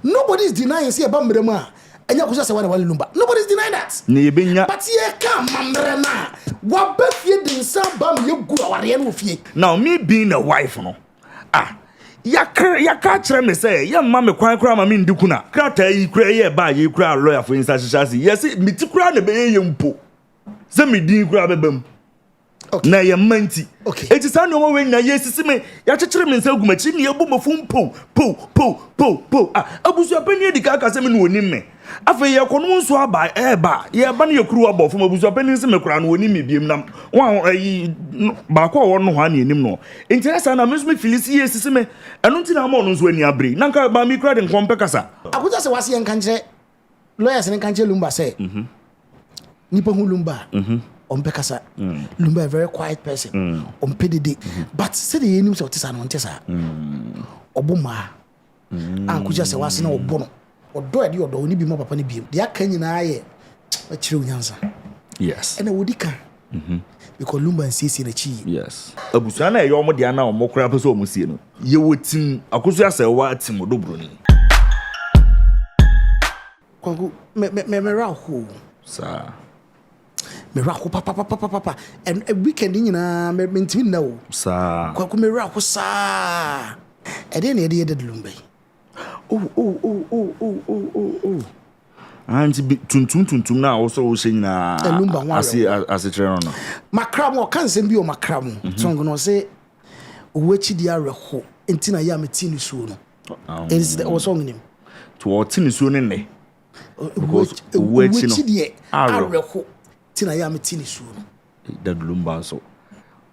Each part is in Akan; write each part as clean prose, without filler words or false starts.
Nobody is denying say Bambrema. And you just say what Lumba. Nobody is denying that. But here come Mambrena. What bet you didn't some bam you go or now me being a wife no. Ya catch me say, ya mama kwan kra ma me ndiku na. Krata yi kra ye ba ye kra lawyer for instance shasi. Yes, me ti kra na be ye mpo. Se me din kra bebam. Okay. Na ye manti. Okay. Eti sa no we na ye sisi me ya chechire me nsa gumachi ne ye bu mofum po. Abusu apani edi ka se me no onim me. Afa ye kono nso aba ba ye ba ne ye kru aba fo abusu apani se me kra no onim me biem nam. Wa yi ba ko wo no ho na enim no. Interest na me so me filisi ye sisi me eno nti na ma no nso ani abre. Na nka ba mi kra de nkompe kasa. Akuja se wase en kanche lawyers en kanche Lumba say. Nipa hu Lumba. Ompekasa. Lumba a very quiet person. Ompedede. But say the enemies of Tisa no Tisa. Obuma. Akuja se wase na obono. Odo ade odo oni bi mo papa ni bi. De aka nyina aye. A chire unyansa. Yes. And wodika. Because Lumba nsiesie na chi. Yes. Abusu na ye omo de ana omo kra pese omo sie no. Ye wotim akoso ase wa tim odobroni. Kwangu me rahu. Sa Me rahu papa and a weekend nyina me ntimi na wo. Sa Kwangu me rahu sa. E dey na dey Lumba. Oh. Anti tuntum na also wo nyina ase treno no. Makram o kan sem bi o makram. Song no say owachi dia reho entina ya metini suo no. Is the song nim. To otini suo ne. Owachi dia reho tina ya metini suo no. Da Lumba so.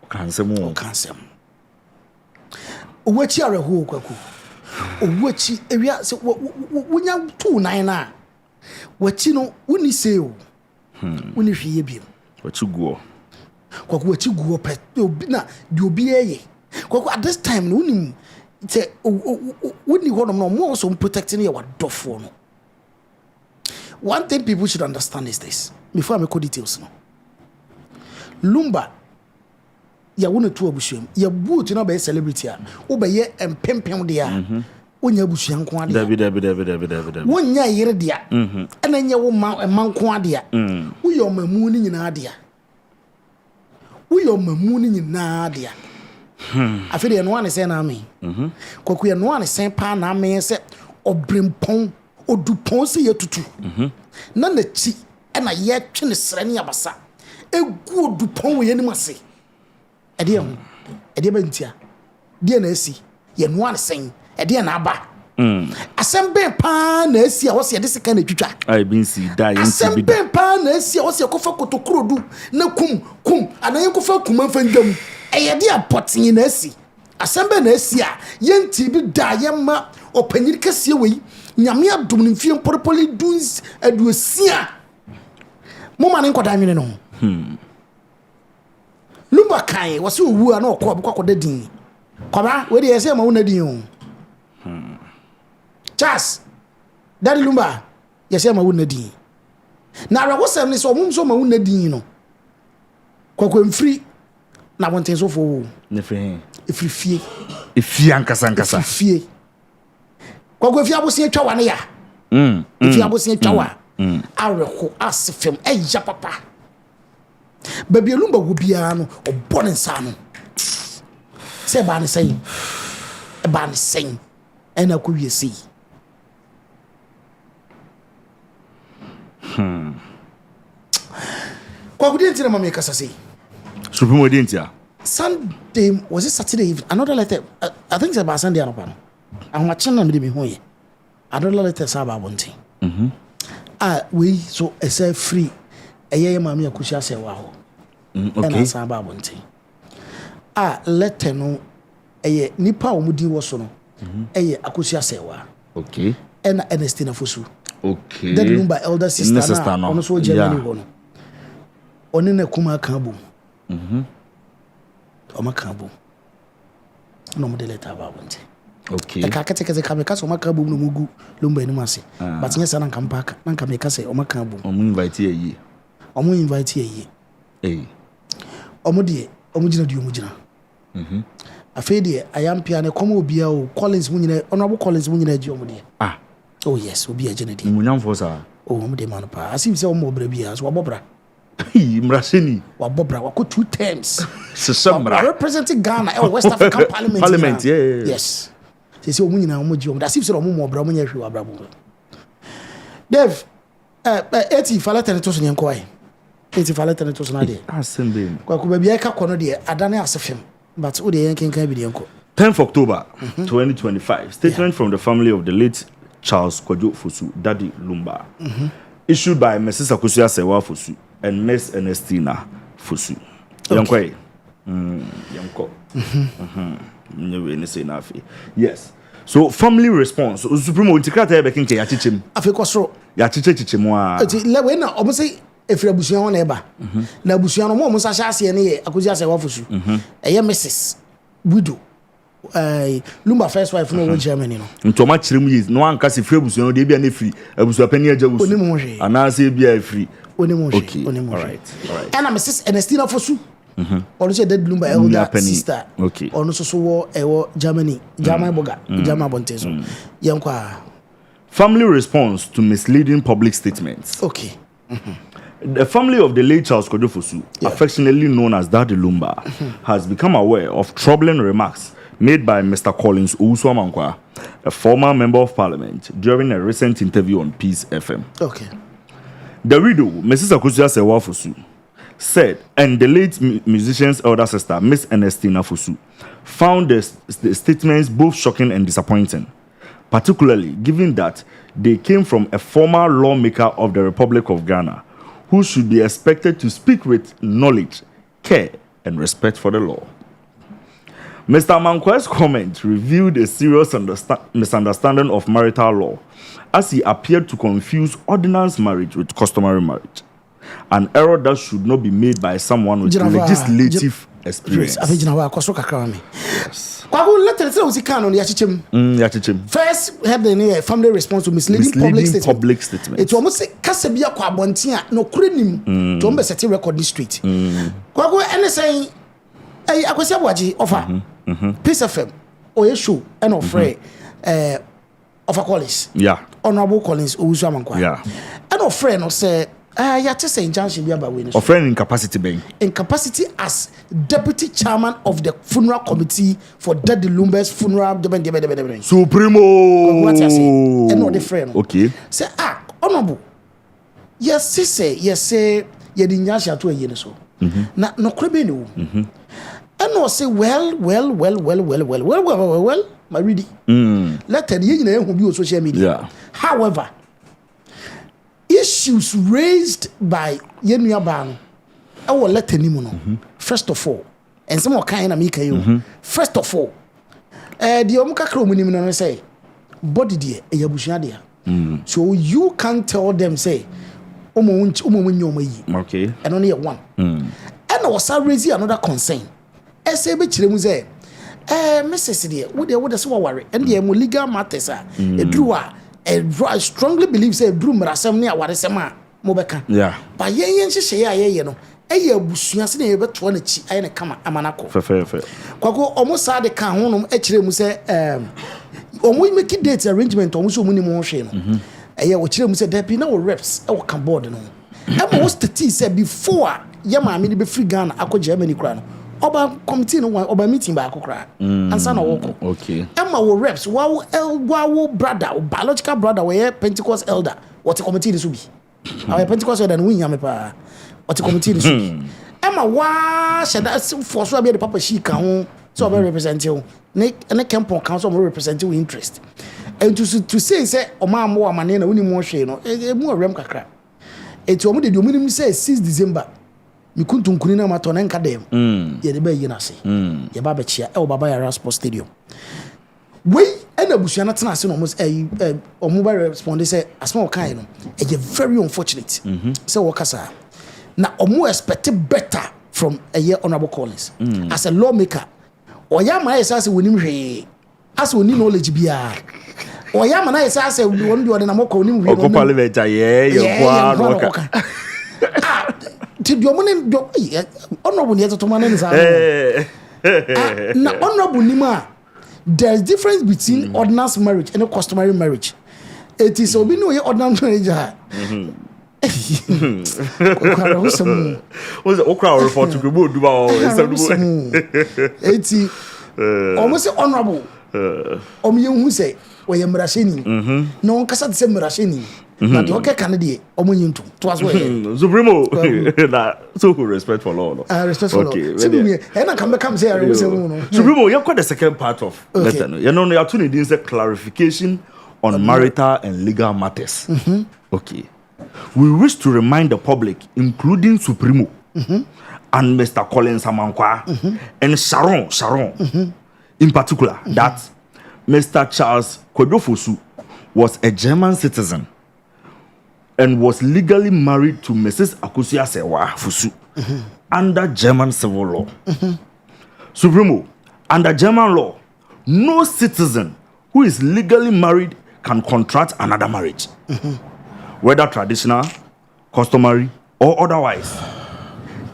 Kansem. Owachi reho kwaku. Owachi ewia se wonya 29 na. Wachi no woni se o. Woni hwiye biem. Wachi guo. Kwaku wachi guo pe obi na de obi eye. Kwaku at this time no woni say woni honom no mo so protecting your dofo no. One thing people should understand is this. Before I make details no. Lumba ya wona tu abusuam. Ya boot na be celebrity a. Wo be ye empempem de a. Wonya abusuan nko ade. Dabi. Wonya yere de a. Ana nya wo manko ade a. Wo yo mamu ni nyina ade a. Wo yo mamu ni nyina ade a. Afede ye no ane se na me. Kwaku ye no ane se pa na me se obrempon odupon se ye tutu. Na na chi na ye twe ne sra ne abasa. Egu odupon wo ye ni mase. Ede ba ntia. De na asi. Ye no ane sen. Ede na aba. Asembe pa na asi a wo se de sika na twitwa. Ai bin si da yin si bi. Asembe pa na asi a wo se kofa kotokrodu na kum anayen kofa kumanfa ndam. Eye de apotin na asi. Asembe na asi a yenti bi da yema opanyiri kase we nyame adom ne mfie porpoli duns aduosia. Mo ma ne nkoda nwene no. Lumba kai wose owu a na okọ da din. Kwaba we de yese ma wona din o. Chas. Daddy Lumba yese ma wona din. Na ra wosem ne so mum so ma wona din no. Kwakwa mfiri na wonten so fo. Ne fe. Efiri ankasa. Efie. Kwakwa fie abosie twa wane ya. Efie abosie twa wa. Areko asefem eya papa. Baby Lumba go bia no obone nsa no. Se ba ne sen. E ba ne sen. Ena ko wiesi. Kwa kudenti na mama kasa sei. Supreme Identia. Sunday was it Saturday evening? Another letter. I think it's about Sunday anopano. I'm watching na me ho ye. Another letter say about one thing. We so I say free. Eye mama akusia say wa ho. Okay. Say about one thing. Letter no eye nipa omudi wo so no. Eye akusia say wa. Okay. And Ernestina Fosu. Okay. That Lumba elder sister no. Ono so Germany go no. Oni na kuma kanbu. Oma kanbu. No mo de letter about one thing. Okay. E ka kete ka me ka so oma kanbu no mugu Lumba ni mase. But nya sana nka mpaka na nka me ka say oma kanbu. Omo invite ye. Omo invite ye. Omo de omo gina di omo gina. Afede ayampia ne komo obia o Collins mu nyina honorable Collins mu nyina ji omo de. Oh yes, will be a genedy. Munyam for sir. Oh, the man pa. As if so more baby as Wabobra. Mrasini. Wabobra, wako 2 terms. Sesambra. Representing Ghana or West African Parliament. Parliament, yeah. Yes. They say we na omo as if so more bra mo nya hwe abrabo. Dev, 80 falata to so nyanko ai. 80 falata to so na de. Asembe. Kwa ko baby aka kono de adane asefem. But wo de yanken kan bi de yanko. 10th October 2025. Statement from the family of the late Charles Kwadwo Fosu, Daddy Lumba. Issued by Mrs. Akusia Sewa Fosu and Miss Ernestina Fosu. Okay. Yes. So family response. Supremo Intikrata Ebekinke Yachichem. Afekosro. Yachichemwa. Lewe na omo say efira busuan na eba. Na busuan mo sa hyase ne ye Akusia Sewa Fosu. Eye Mrs. Widow. Lumba first wife no Germany no. Ntoma chirem yi no anka se free busuan de bia na free. Abusua pani aja wusu. Oni mo hwe. Ana se bia free. Oni mo hwe. Okay. All right. And Mrs. Ernestina Fosu. Ono se dead Lumba elder sister. Okay. Ono so wo Germany. German boga. German bonteso. Yankwa. Family response to misleading public statements. Okay. The family of the late Charles Kwadwo Fosu, affectionately known as Daddy Lumba, has become aware of troubling remarks made by Mr. Collins Owusu-Amankwa, a former member of parliament, during a recent interview on Peace FM. Okay. The widow, Mrs. Akusia Sewa Fosu, said, and the late musician's elder sister, Miss Ernestina Fosu, found the statements both shocking and disappointing, particularly given that they came from a former lawmaker of the Republic of Ghana, who should be expected to speak with knowledge, care, and respect for the law. Mr. Amankwa's comment revealed a serious misunderstanding of marital law, as he appeared to confuse ordinance marriage with customary marriage, an error that should not be made by someone with legislative experience. Yes. First, have the family response to misleading public statement. It's almost say Casabia Quabontia, no cream to almost set a record this street. Quago anything, I was a offer. Peace FM, or a show, and of Frey, of a Collins. Yeah. Honorable Collins, Owusu-Amankwa. Yeah. And of friend, or say, yeah, just saying, Johnson, be about witness. Of friend in capacity, being. In capacity as deputy chairman of the funeral committee for Daddy Lumba's funeral. Supremo. What I say, and not the friend. Okay. Say, honorable. Yes, say, you didn't yash to a year so. Not no criminal. And no say, well, my ready. Let the year who be on social media. Yeah. However, issues raised by Yenuya Ban, I will let him first of all, and some more kind of make you. First of all, the Omuka Kromunimino say, body dear, a Yabushia. So you can't tell them, say, Okay. And only one. And I was raising another concern. I say, Mrs. Dear, would they so worry? And the legal matters are a drew. I strongly believe say Drew Marasam near what is a man Mobeka. Yeah. But yen say, you know, a year bushing about 20 and a come a manako. Fair. Quago almost had the canhonum, actually, say, we make it date arrangement almost so many more shame. A year which said there be no reps or come board. And most the tea said before Yama made be free gun, I could Germany crown. Oba committee no oba meeting ba akokra ansa na woko okay emma wo reps wow brother biological brother we Pentecost elder what committee this will be our Pentecost elder no win yame pa what committee this will be emma wa sheda for so be the papa she ka ho so be represent you ne camp council mo represent you interest and to say o ma mo amane na woni mo hwe no e mu rem kakra eti o mo de omunim say 6 December Mikuntu nkuni na matona nka dem. Ye de ba yi na se. Ye ba chia e baba ya Sport Stadium. We and abusua na tena se no almost omo ba respond say asma okai no. E very unfortunate. Say wakasa. Na omo expect better from a year honorable Collins. As a lawmaker. Oya ma yesa se wonim hwe. As woni knowledge bia. Oya ma na yesa se woni do na moko wonim hwe. Oko parliament ye kwa honorable near to man na honorable nima there's difference between ordinance marriage and a customary marriage It is obi no ye ordinary ja. Was it okra report to go do about eti almost honorable hu say we mrasheni no on kasa say mrasheni na de okay kan de nyintu to as well supremo na so respect for law respect for law supremo e na come say I say no supremo you quite the second part of letter no you know you to need say clarification on marital and legal matters. Okay. We wish to remind the public, including Supremo and Mr. Colin Samankwa and Sharon, in particular, that Mr. Charles Kwedofosu was a German citizen and was legally married to Mrs. Akusia Sewa Fusu under German civil law. Supremo, under German law, no citizen who is legally married can contract another marriage. Whether traditional, customary, or otherwise,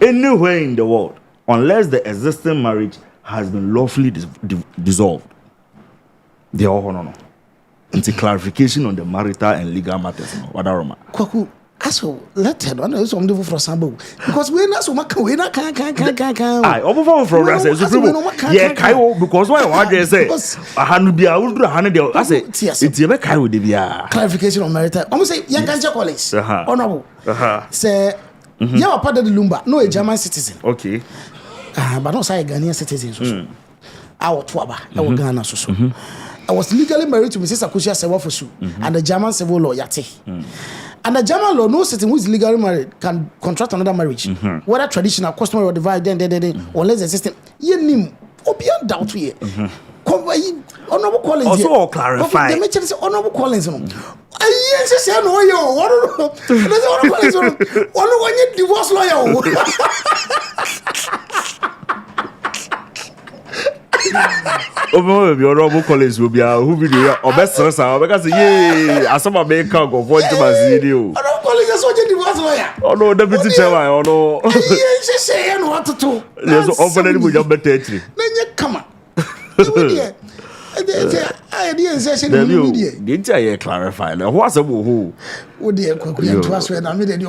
anywhere in the world, unless the existing marriage has been lawfully dissolved. They are all no. It's a clarification on the marital and legal matters. Kwaku, aso let it on some do for sample because we na so maka we na kan. Ai, obo from Russia Supremo. Yeah, kai because why want say ahanu bia wo dura hanu de I say it's be kai wo de bia. Clarification on marital. Almost say young cancer college. Honorable. Say you are part of the Lumba, no a German citizen. Okay. But not say a Ghanaian citizen so. Our twaba, our Ghana so. I was legally married to Mrs. Akusia Sewa Fusu and the German civil law yate. And the German law, no citizen who is legally married can contract another marriage, whether traditional, customary, or divide, then, unless the system. You name, beyond doubt here. Honorable Collins. Also clarify. They mentioned Honorable Collins. Yes, say no, yo. What do you? Honorable Collins. Divorce lawyer. Honorable Collins will be who video or best person because I saw my make go for my video. Honorable Collins is what divorce lawyer. Oh no, deputy chairman. Oh no. Yes, say no what to do. Yes, over any your better. Then you come on. I didn't say didn't I clarify? What's a who? Oh dear, you to us when I made it.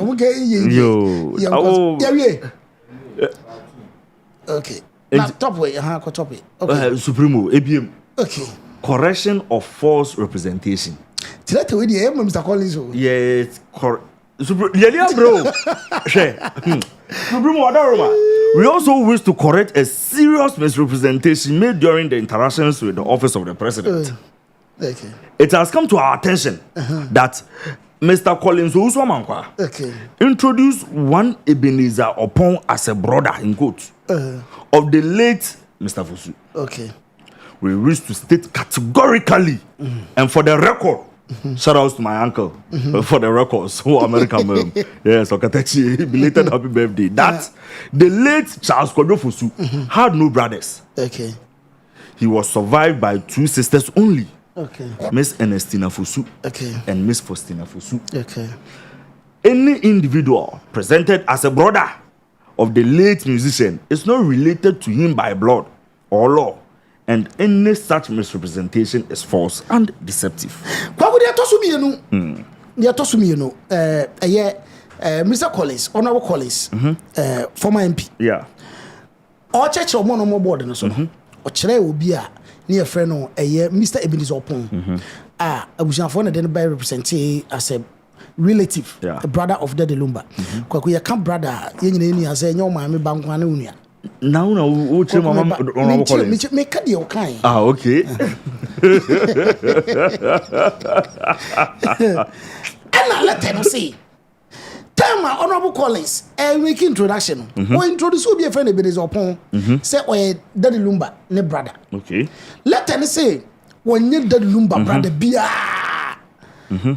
Okay. Now, top way, top way. Okay. Supremo, ABM. Okay. Correction of false representation. Tell that way, Mr. Collins. Yes, yeah, bro. Supremo, we also wish to correct a serious misrepresentation made during the interactions with the office of the president. Okay. It has come to our attention that Mr. Collins Ouswamankwa introduced one Ebenezer Opon as a brother in quotes of the late Mr. Fusu. Okay. We wish to state categorically and for the record, shout out to my uncle for the records, who American man. Yes, Okatechi, belated happy birthday. That the late Charles Fusu had no brothers. Okay. He was survived by two sisters only. Okay. Miss Ernestina Fusu and Miss Faustina Fusu. Okay. Any individual presented as a brother of the late musician is not related to him by blood or law, and any such misrepresentation is false and deceptive. What would you toss me? Mr. Collins, Honorable Collins, former MP. Yeah. Or church or one or more board, or chair will be near friend or Mr. Ebenezer Opon. I was not found then by representing as a relative, a brother of the Lumba. Kwaku come brother, you as a young man, Bankwana. Now, what's your mama? Make a deal kind. Ah, okay. And I let them see. Tell my Honorable Collins, and make introduction. Or introduce will be a friend of his upon. Say, or Daddy Lumba, ne brother. Okay. Let them say, when you Daddy Lumba, brother, beer.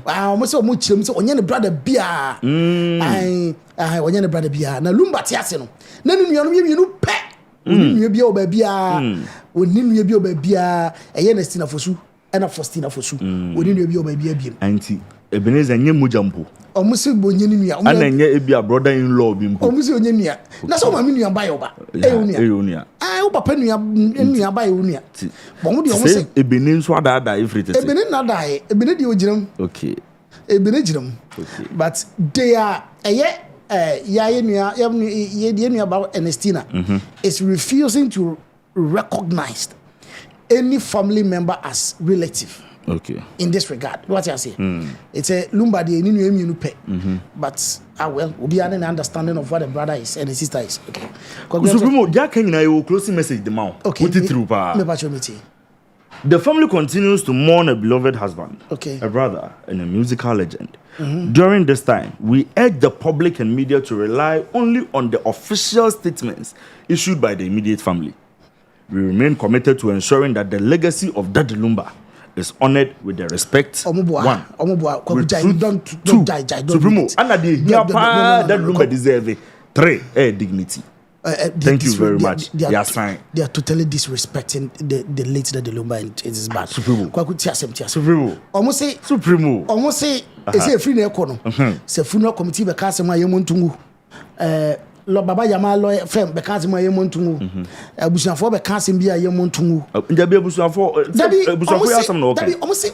I almost so much him, so when you brother beer. I when you brother beer. Now Lumba Tiasino. No, you know, pet. You be over beer. When you be over beer, a Yenestina for su, and a Faustina for su. When you be over beer. Auntie, Ebenezer and Yemujampo. Omusi bonyeni nua. Ana nye ebi a brother in law bi mpo. Omusi onye nua. Na so ma mi nua ba yo ba. Nua. Ah, wo papa nua ba yo nua. Bo mo de omusi ebeni nso ada everything. Ebeni na da e. Ebeni de ogiram. Okay. Ebeni giram. Okay. But they are ya nua ba Ernestina is refusing to recognize any family member as relative. Okay. In this regard, what I say, it's a Lumba de Ninu pay, but well, we be an understanding of what the brother is and the sister is. Okay. Supremo, Jack and I will closing message the mouth. Okay. Put it through. The family continues to mourn a beloved husband, a brother, and a musical legend. During this time, we urge the public and media to rely only on the official statements issued by the immediate family. We remain committed to ensuring that the legacy of Daddy Lumba is honored with the respect. One. With truth. Two. Supremo. And that Lumba deserve. Three. Dignity. Thank you very much. They are totally disrespecting the late Daddy Lumba, and it is bad. Supremo. Supremo. Almost say Supremo. Almost say it's a free econo. Say funeral committee because my yemontungu. Lo baba yama lawyer firm because my yemontungu. Abusuafo be kanse bia yemontungu. Njabi abusuafo ya some no okay. Almost say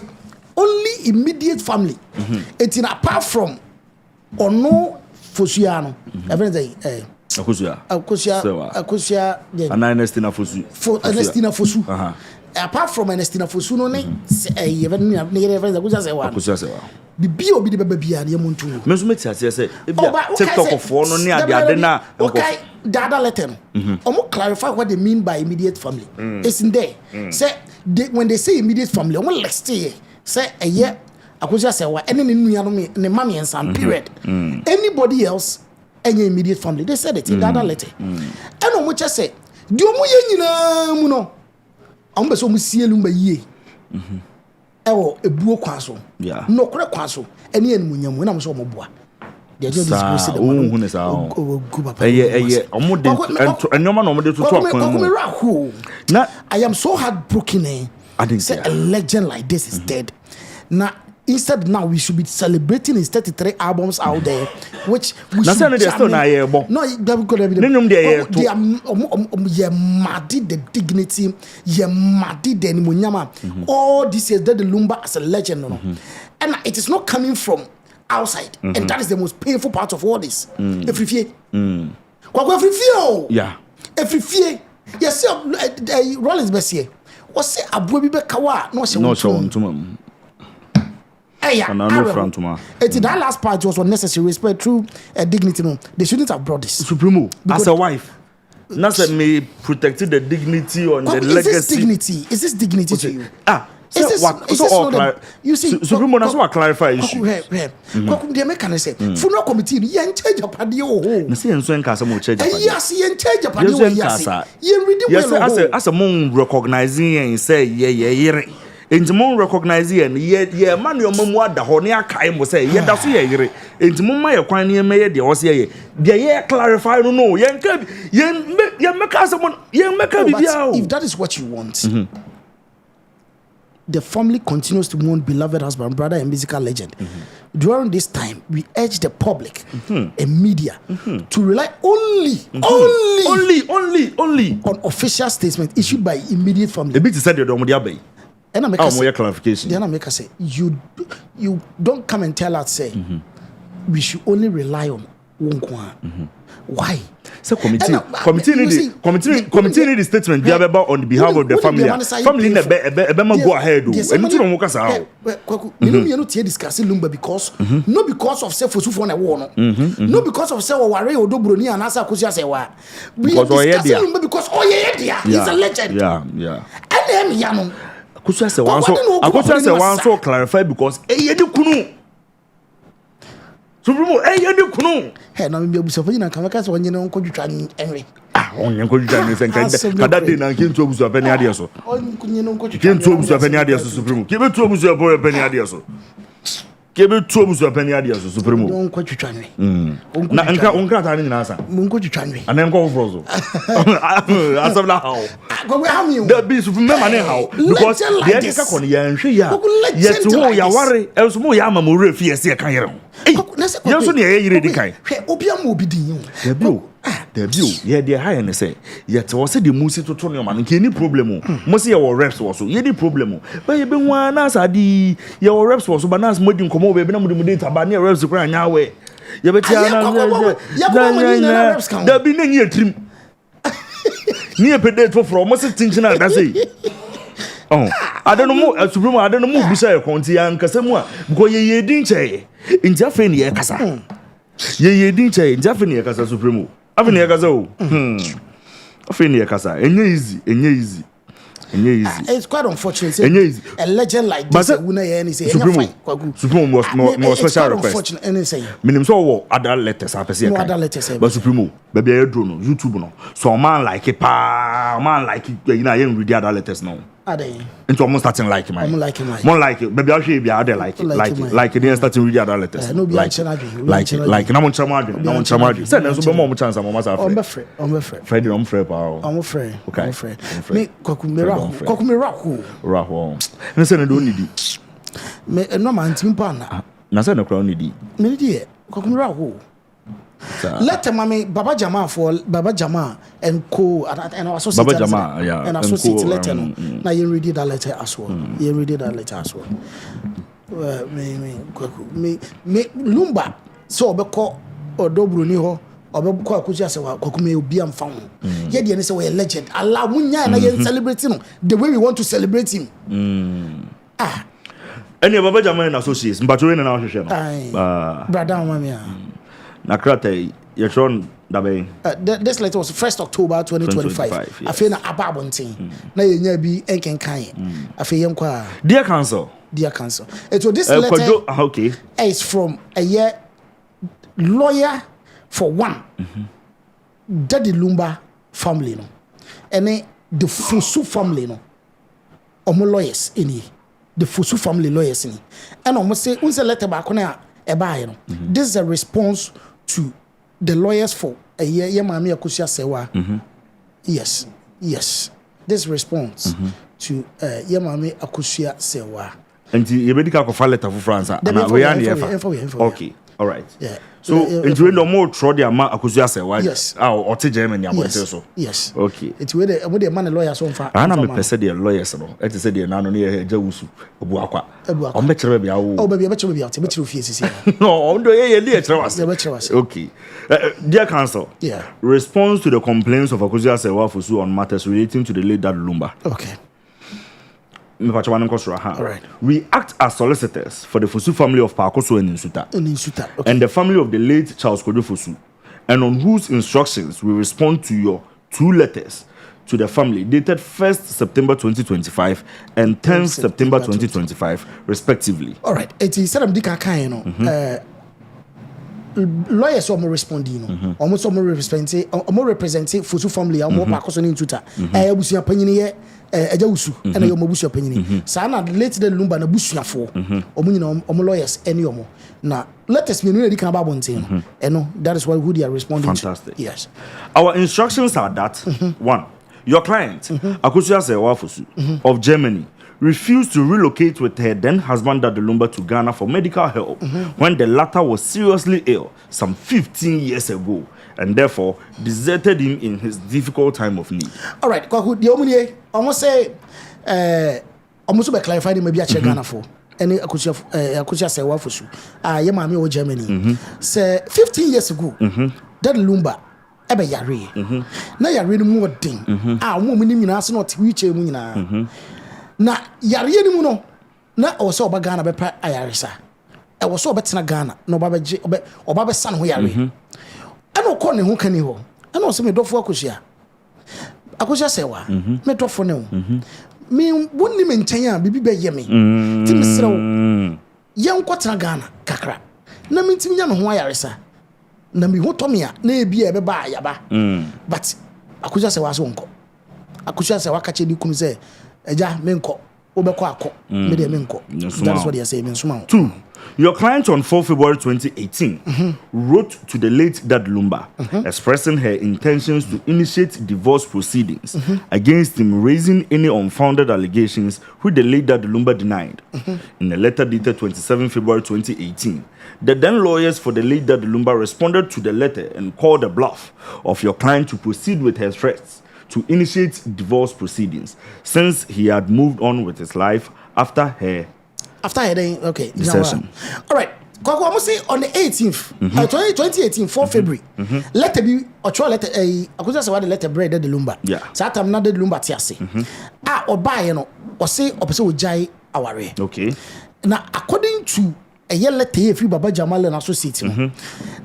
only immediate family. It's apart from ono fosuano. Everything Akosia. Ernestina Fosu. Apart from Ernestina Fosu, no ne Bibi obi de bebia na yemontu. Me so meti ase say TikTok of no ne ade na. Okay, the other letter. Omo clarify what they mean by immediate family. It's in there. Say when they say immediate family, omo list here. Say akosia say wa ene ne nua no me ne mama ensam period. Anybody else any immediate family, they said it in the other letter. And omo just say di omo ye nyina mu no. Omo be so omo sie Lumba yie. Ewo ebuo kwaso no kore kwaso ene enu munyam na so omoboa they just disgrace them hu ne sa omo de enoma no omo de tutu akwan na I am so heartbroken say a legend like this is dead. Now instead now we should be celebrating his 33 albums out there, which we should no they are mad the dignity, mad the munyama. All this is that the Lumba as a legend, and it is not coming from outside, and that is the most painful part of all this. Every fear, every fear. Yes, Rollins Bessier was say Abu Bekawa, no that last part was unnecessary. Respect, true dignity. No, they shouldn't have brought this. Supremo, as a wife, not that me protected the dignity or the legacy. Is this dignity to you? You see, Supremo, that's what clarify issue. The American say, funeral committee, yen change a padio. Yes, yen change a padio. Yes, as a moon recognizing and say, Entimon recognize ye man your memoir da ho ne akai mo say ye da so ye yire entimon ma ye kwan ne me de o say ye de clarify no ye nka ye meka some ye meka bibia. If that is what you want, the family continues to mourn beloved husband, brother, and musical legend. During this time, we urge the public and media to rely only on official statements issued by immediate family. A bit said the and I make clarification. Then I make say you don't come and tell us say we should only rely on one. Why? So committee need the statement be about on behalf of the family. Family go ahead and you don't work out. You know discussing Lumba because not because of self for na war no because of say ware odobroni and asa kusia say wa because Lumba because he's a legend. Yeah. And him Akosia say one so clarify because yedi kunu Supremo yedi kunu he na me abusa fanyina kan ka say onye ne nko twitwa enwe onye nko twitwa ne sen kan kada de na kintu abusa afani ade so onye ne nko twitwa kintu abusa afani ade so Supremo kibe tu abusa afani ade so kebe tu obusu apani ade so supremo onko twitwanwe na nka ta ni nasa onko twitwanwe anan ko frozo asabla how go we have you the be su me mane how because the eka kon ya nhwe ya yet ho ya ware elso mo ya amamu refi ese kan yere ho ya so ne ya yire di kan hwe obi am obi din Debut, yeah, they're high and say, yet was the musi to turn your man, any problem. Musi your reps also, any problem. But you been one as I did your reps was, but now smoking come over, but I'm data, but near reps to cry now way. You bet there be near trim near pedal for almost a thing. That's it. Oh, I don't know more. Supremo, I don't know more beside Conti and Casamua, because ye didn't say in Jaffany, Casa. Ye didn't say in Jaffany, Casa Supremo. Afeni yakazo. Afeni yakasa. Easy. It's quite unfortunate. A legend like this, Supremo more special request. Minimum so other letters are but Supremo, baby, I don't know YouTube no. So a man like it, man like it. You know, I ain't read the other letters now. Into almost starting like mine. More like it. Baby, I'll show you other like it. Then starting read the other letters. Like. No one chamadi. Send us some more chance. I'm afraid. Freddie, I'm afraid. Okay. Me Kokumira. Raho. And send don't need it. Me no man timpana. Na send no crown need it. Me die Kokumira ho. Let mommy Baba Jama and co and associate Baba Jama, yeah, and associate letter. Now you read that letter as well. You read that letter as well. Me Lumba so be call or Dobruni ho or be call Kuja say Kokume obi am found. Ye dey say we a legend. Allah munya na yen celebrating the way we want to celebrate him. Any Baba Jama and associates, but we na hwehwe no. Brother mama. Nakrate, you're shown that way. This letter was 1st October 2025. I feel na ababonting. Na yenya bi enkenkan. I feel yem kwa. Dear Council. So this letter okay. Is from a year lawyer for one. Daddy Lumba family no. And the Fusu family no. Omo lawyers ini. The Fusu family lawyers ini. And almost say unse letter ba kona eba no. This is a response to the lawyers for a year mami akusia sewa. Yes. This response to mami akusia sewa. And you ready to file letter for France? Okay, all right. Yeah. So into no more try the amount akusia sewa. Yes. Or to Germany so. Yes. Okay. It's where the man lawyers on for. And I'm person the lawyers no. It is the nano near Jawusu obuakwa. O metre be awo. Oh baby, I bet you office. No, on do ye okay. Dear Council. Yeah. Response to the complaints of Akusia Sewa Fusu on matters relating to the late Dad Lumba. Okay. All right. We act as solicitors for the Fusu family of Pakoso and Insuta. Okay. And the family of the late Charles Kojo Fusu, and on whose instructions we respond to your 2 letters to the family dated 1st September 2025 and 10th September 2025 respectively. All right. It is said I'm dika kan no. Lawyers are responding almost representing Fusu family Pakoso and Insuta. Abusia panyine Ejawusu and your Mobusia Penny. Sana late the Lumba na Busia for Omunino lawyers any omo. Now let us be really can about one thing. And no, that is why who they are responding. Fantastic. To. Yes. Our instructions are that 1. Your client, Akusia Sewa Fusu of Germany, refused to relocate with her then husband Dad Lumba to Ghana for medical help when the latter was seriously ill some 15 years ago. And therefore deserted him in his difficult time of need. All right, Kwaku, the Omunie, almost say, almost be clarified maybe a check Ghana for any Akusia Sewa Fusu. Yamami or Germany. Say 15 years ago, that Lumba, ebe yare. Na yare no more thing. Woman in us not reach a muna. Na yare ni muno. Na also oba Ghana be pa ayaresa. I was so better Ghana, no Baba or Baba son who yare. I don't call him who can you. I know some dog for Akusia. Akusia sewa, me dog for no. Me wouldn't maintain Bibi Yemi. Timmy young quarter Ghana, Kakra. Na mean to me, why I sa. Na me what Tomia, nay be a baba yaba. But Akusia sewa uncle. Akusia sewa catching you come say, Eja menko, Obeko me de menko. That's what they are saying. 2. Your client on 4 February 2018 wrote to the late Dad Lumba expressing her intentions to initiate divorce proceedings against him, raising any unfounded allegations which the late Dad Lumba denied. In a letter dated 27 February 2018, the then lawyers for the late Dad Lumba responded to the letter and called the bluff of your client to proceed with her threats to initiate divorce proceedings since he had moved on with his life after her okay. Session. All right. I must say on the 18th, 2018, 4 February, letter be or try letter I could just say the letter bread the Lumba. Yeah. Satam not the Lumba tiase. Or buy or say opposite with Jai Aware. Okay. Now according to a year letter if you Baba Jamal and associate.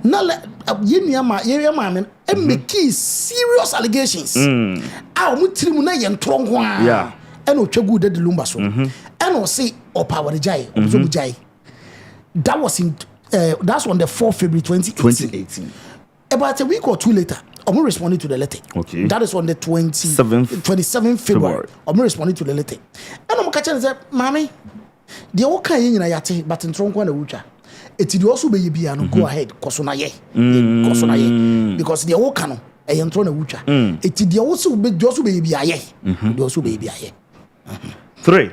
Now let area man and make serious allegations. Our mutrimuna yen tronwa. Yeah. And no chegu the Lumba so. And no say or power jai or jai. That was in that's on the 4th February 2018. About a week or two later, I'm responding to the letter. Okay. That is on the 27th February. I'm responding to the letter. And I'm catching and say, Mommy, the old kind in yate, but in Tronco and the Wucha. It also be and go ahead, Kosonaye. Because the old canon, a yantron a Wucha. It also be also be 3.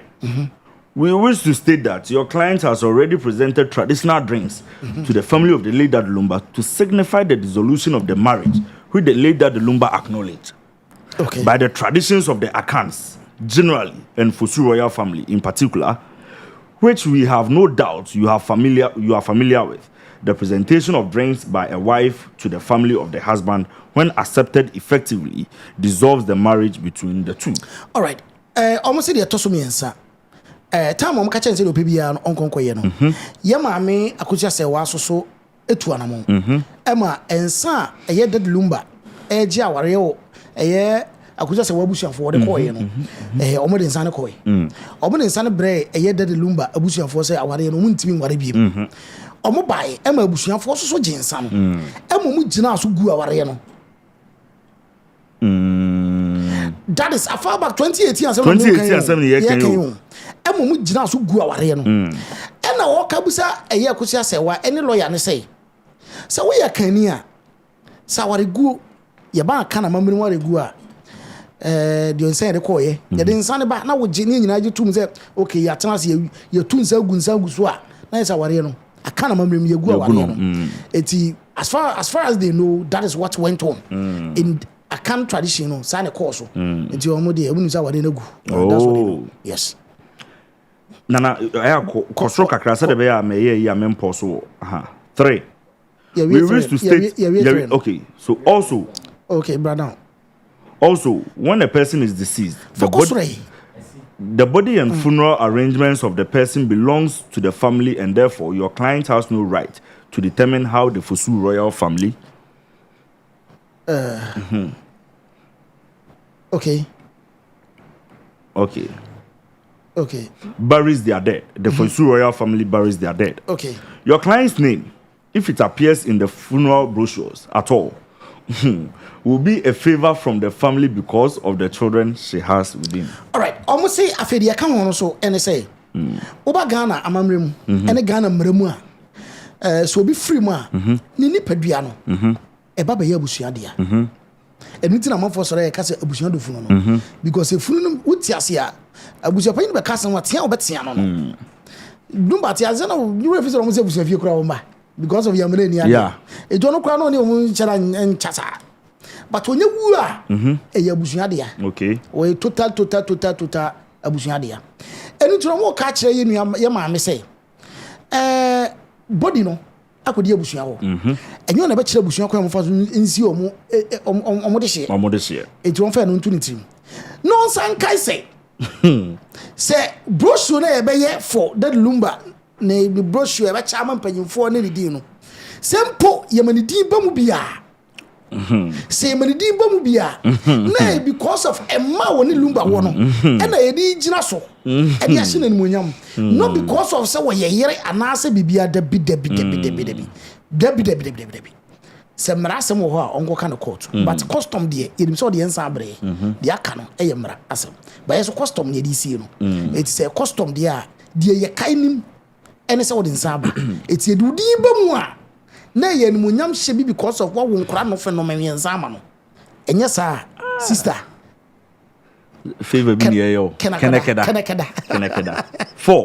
We wish to state that your client has already presented traditional drinks to the family of the late Dad Lumba to signify the dissolution of the marriage, which the late Dad Lumba acknowledged. Okay. By the traditions of the Akans, generally, and Fosu royal family in particular, which we have no doubt you are familiar with. The presentation of drinks by a wife to the family of the husband, when accepted effectively, dissolves the marriage between the two. All right. Almost say the Tosumi answer. Time on catching the PBA on Concoyano. Yamame, Akuja say was so etuanamo. Emma and Sa, a year dead Lumba, a Jawario, a year Akuja say Wabusha for the Koyano, a Omod in Sana Koy. Omod in Sana Bray, a year dead Lumba, a Bushan for say Awarian, Winting Waribi. Omobai, Emma Bushan for so Jinsan. Emma Mujina Sugu Awariano. That is a far back 2018 and 2018 years. Emu jina so gu aware no. E na wo kabusa eye akosia se wa any lawyer ne say. Se wo ya kani a sa ware gu ye ba aka na mamiri ware gu a de onse de ko ye. Ye de nsa ne ba na wo je ni nyina je tum se okay ya tena se ye tu nsa gu so a na sa ware no aka na mamiri ye gu aware no. Eti as far as they know, that is what went on in Akan tradition no sa ne course. Eti omo de ebunu sa ware na gu. That's what they know. Yes. Nana, I kosro kakra said be ya me ye mempo so. 3. We wish to state okay. So also okay, brother. Also, when a person is deceased, the body and funeral arrangements of the person belongs to the family, and therefore your client has no right to determine how the Fosu royal family Okay. Buries their dead. The Fosu royal family buries their dead. Okay. Your client's name, if it appears in the funeral brochures at all, will be a favor from the family because of the children she has within. All right. Almost say afedi aka ho so and say. Oba Ghana amamrem ene Ghana mremu a so be free mu a ni nipadua no e baba ya abusua dia. Enti na manfo soro ya kase abusua do funu no because e funu no wuti ase a abusua panyin be kase no tia obetia no no. Lumba tia ze no you refuse to say abusua fie kura wo ma because of your money yeah. E jono kura no ne omu chara nchasa. But onye wu a e ya abusua dia. Okay. O total abusua dia. Enu tro mo ka kire ye nua ye ma me say body no akodi abusua wo enyo na be kire abusua kwa mo fa so nsi omo de hye eti won fa no ntu ni tim no san kai say say brochure na ye be ye for that Lumba na brochure be cha man panyimfo na di no sempo ye mani di ba mu bia say mani di ba mu bia na because of emma woni Lumba wo no e na ye di gina so e di ahye na nimonyam not because of say wo ye yere anase bibia dabi semra asem wo ho a onko kan court but custom de yedim so de ensa abre de aka no eyemra asem ba yeso custom ne de sie no it say custom de a de ye kainim ene se wo de ensa abre it ye du din ba mu a na ye ni munyam hye bi because of what wo nkra no fe no ma ensa ama no enye sa sister favor be near yo. Kenekeda. 4.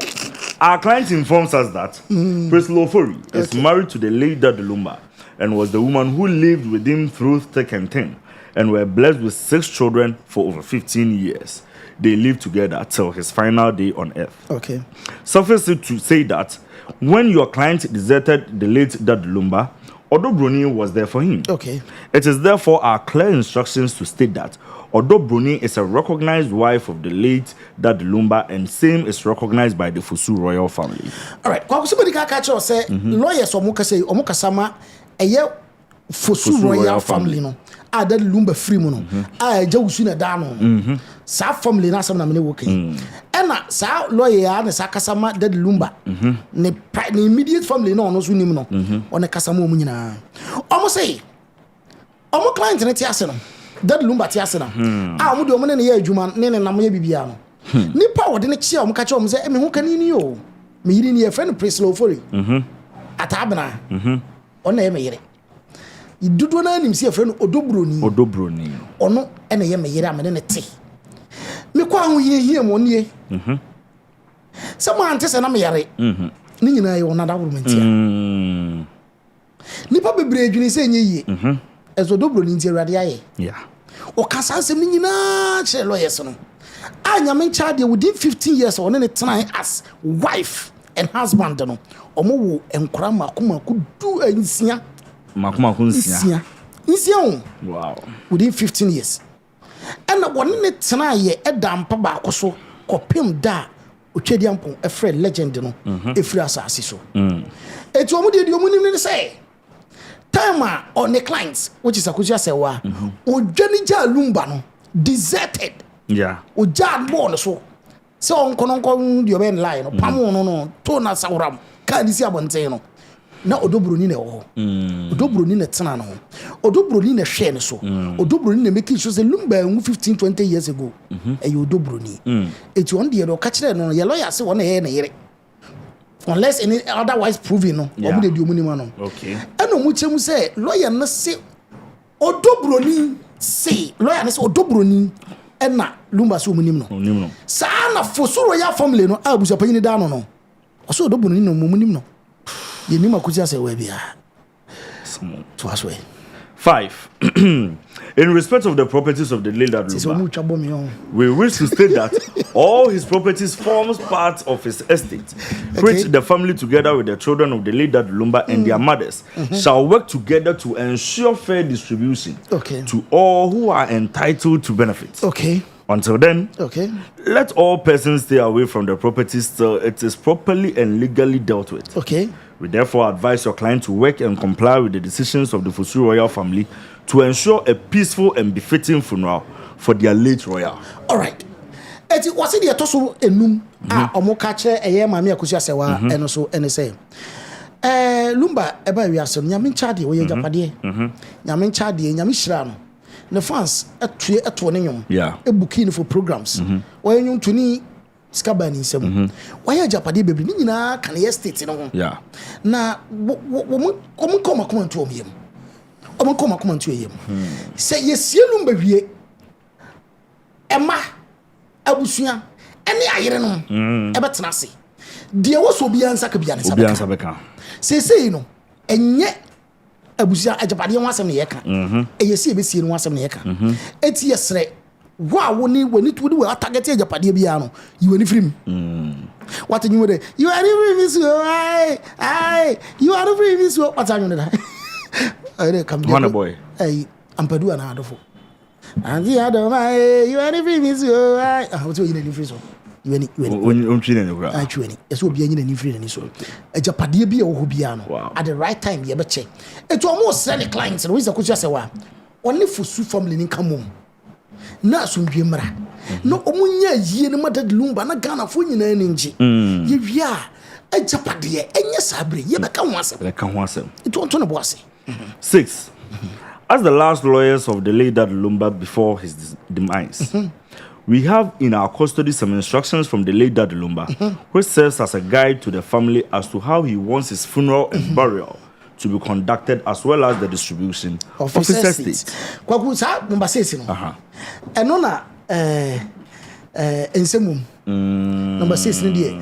Our client informs us that Priscilla Ofori is married to the late Dad Lumba and was the woman who lived with him through thick and thin and were blessed with 6 children for over 15 years. They lived together till his final day on earth. Okay. Suffice it to say that when your client deserted the late Dad Lumba, Odobroni was there for him. Okay. It is therefore our clear instructions to state that Odobroni is a recognized wife of the late Dad Lumba and same is recognized by the Fusu royal family. All right. Kwa somebody ka catch us say lawyers omuka sama eye Fusu royal family no. A Dad Lumba free mo no. A eja usu na da no. Sa family na asem na me woke. Ena sa lawyer na sa kasama Dad Lumba. Ne immediate family no so nim no. One kasama omu nyina. Omo say omo client ne ti ase no. Dad Lumba ti ase na. Omo de omo ne ye adwuma ne nam ye bibia no. Nipa wo de ne chia omo ka che omo say me ho kanini o. Me yiri ni ye friend Priscilla Ofori. Atabna. Ona ye me yire. Idudo na nim si ye friend Odobroni. Ono ene ye me yire amene ne te. Me kwa ho hie mo nie. Sama ante se na me yare. Ni nyina ye wona da wurumenti a. Nipa bebre adwini se nye yie. Ezo Odobroni nti awade aye. Yeah. O kasa nsem ni nyina che lawyers no. Anya men child within 15 years on ne tena as wife and husband no. Omo wo enkora makoma ku du ansia. Makoma ku nsia. Nsia. Wow. Within 15 years. And one ne tena ye edam pa ba koso kopem da otwedi ampon a friend legend no efri asase so. Etu omo de omo nim ne say time on the clients which is akuja sewa odwani ja Lumba no deserted. Yeah. Oja born so onkononko de oben line no pamo no to na sawram ka di si abonten no na Odobroni na wo Odobroni na tena no Odobroni na hwe ne so Odobroni na make sure say Lumba 15-20 years ago Odobroni eti on de do ka kire no ye lawyer say won na ye na yire unless any otherwise proven no omo de omo ni ma no. Okay. Eno mu chemu say lawyer na say Odobroni say lawyer na say Odobroni ena Lumba so omo nim no. Sa na Fusu royal family no abusu panyi da no no. Oso Odobroni no omo nim no. Ye ni makuja say we bia. To us way. 5. In respect of the properties of the late Dad Lumba, we wish to state that all his properties forms part of his estate, which the family together with the children of the late Dad Lumba and their mothers shall work together to ensure fair distribution to all who are entitled to benefits. Until then, let all persons stay away from the properties till it is properly and legally dealt with. We therefore advise your client to work and comply with the decisions of the Fusu royal family to ensure a peaceful and befitting funeral for their late royal. All right. Eti wasi de toso enum omo ka che eye mame akusi asewa eno so ene say Lumba eba wiase nyame nchade wo ye japade nyame nchade nyame hira no the fans atue eto ne nyom ebuki for programs wo nyom tuni skabani nsem wo ye japade bebre ni nyina kan ye state no na wo koma ntu omyem omo koma ntu eyem se yesie Lumba wie ema abusua ene ayere no ebetena se de wo so bia nsa ka bia nsa beka se no enye abusua ajapade ho asem ne yeka eyesi ebesie no asem ne yeka eti yesre wo ni wani tuudi we target ajapade bia no yiwani firim what you dey you are free so ai you are free so what you dey ai come there boy ai ampadu ana adofo and the other way you are free me so I what you need free so you any twi na kura actually eso obi anyi na free na so ajapade bia wo bia no at the right time ye be che eto omo sell the clients no we say ko say wa only Fusu family ni kamom na so ndwe mra no omo nya yie ne Dad Lumba na Ghana fo nyina ni nji ye wia ajapade enye sabre ye be ka ho asem be ka ho asem eto onto no bo ase 6 As the last lawyers of the late Dad Lumba before his demise, we have in our custody some instructions from the late Dad Lumba, which serves as a guide to the family as to how he wants his funeral and burial to be conducted, as well as the distribution of his estate. Kwaku sa number 6 no. Eno na ensemu. Number 6 ni die.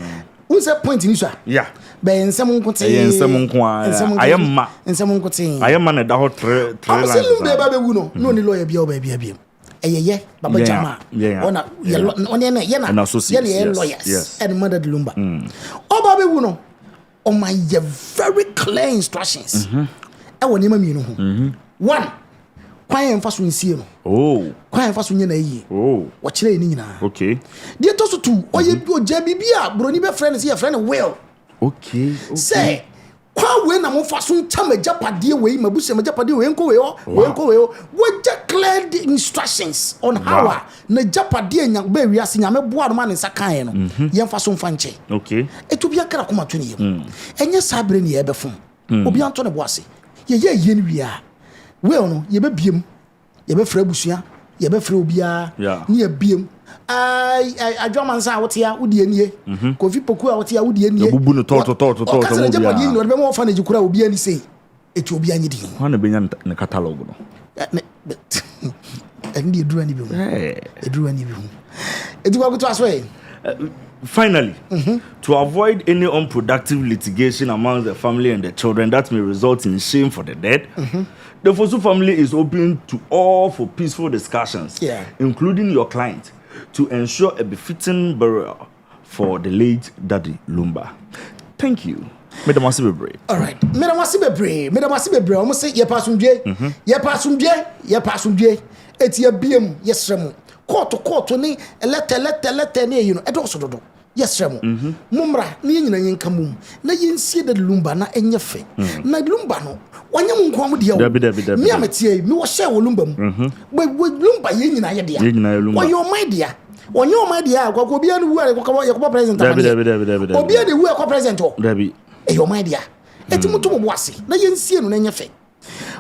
Unse point ni so. Yeah. Be ensemu nkote. Ensemu nko a. Ayemma. Ensemu nkote. Ayemma na da ho tre lines. Lumba ba be wu no. No ni lawyer bia o ba bia. Eyeye baba jama. Ona na ye na lawyers and mother Lumba. Oba be wu no. On my very clear instructions. I want him a one, quiet and fast when see no. Oh, quiet and fast when you oh, watch it in. Okay. Dear Tosso too, or you go Jabibia, Bronibe friend is your friend well. Okay. Say, quite when I'm fast soon time a Japadi way, my bush and my Japadi way, what just clear the instructions on how na Japadi and young baby as in a board man in Sakayano, young fast on fanche. Okay. It will be a Karakuma to you. And yes, I bring you before. Obi Anthony Boissy. Ye yen we are. Well, no, ye be beam, ye be frebusia, ye be frobia, near beam. I draw man's out here, would ye near. Coffee poku out here, would ye near. Bubu to Japan, no more fun as you could be any say. It will be anything. One be in the catalog. And you drew any room. It drew any room. It will go to us way. Finally, to avoid any unproductive litigation among the family and the children that may result in shame for the dead, the Fosu family is open to all for peaceful discussions, including your client, to ensure a befitting burial for the late Daddy Lumba. Thank you. Madam Asibebre. All right. Madam Asibebre, almost say, ye pasum, it's your beam, yes, Remo. Court ni letter ne you know edoso dodo yes remo mumra ni nyina yenkamum na yensie de Lumba na enyefe na Lumba no wanya munko am de me ametie me wo share wo Lumba mu we Lumba yenyina ye de wo yo my dia wonyo my dia akwa obi anu wu akwa president obi anu wu akwa president o dabi e yo my dia etimuto mo boase na yensie no na enyefe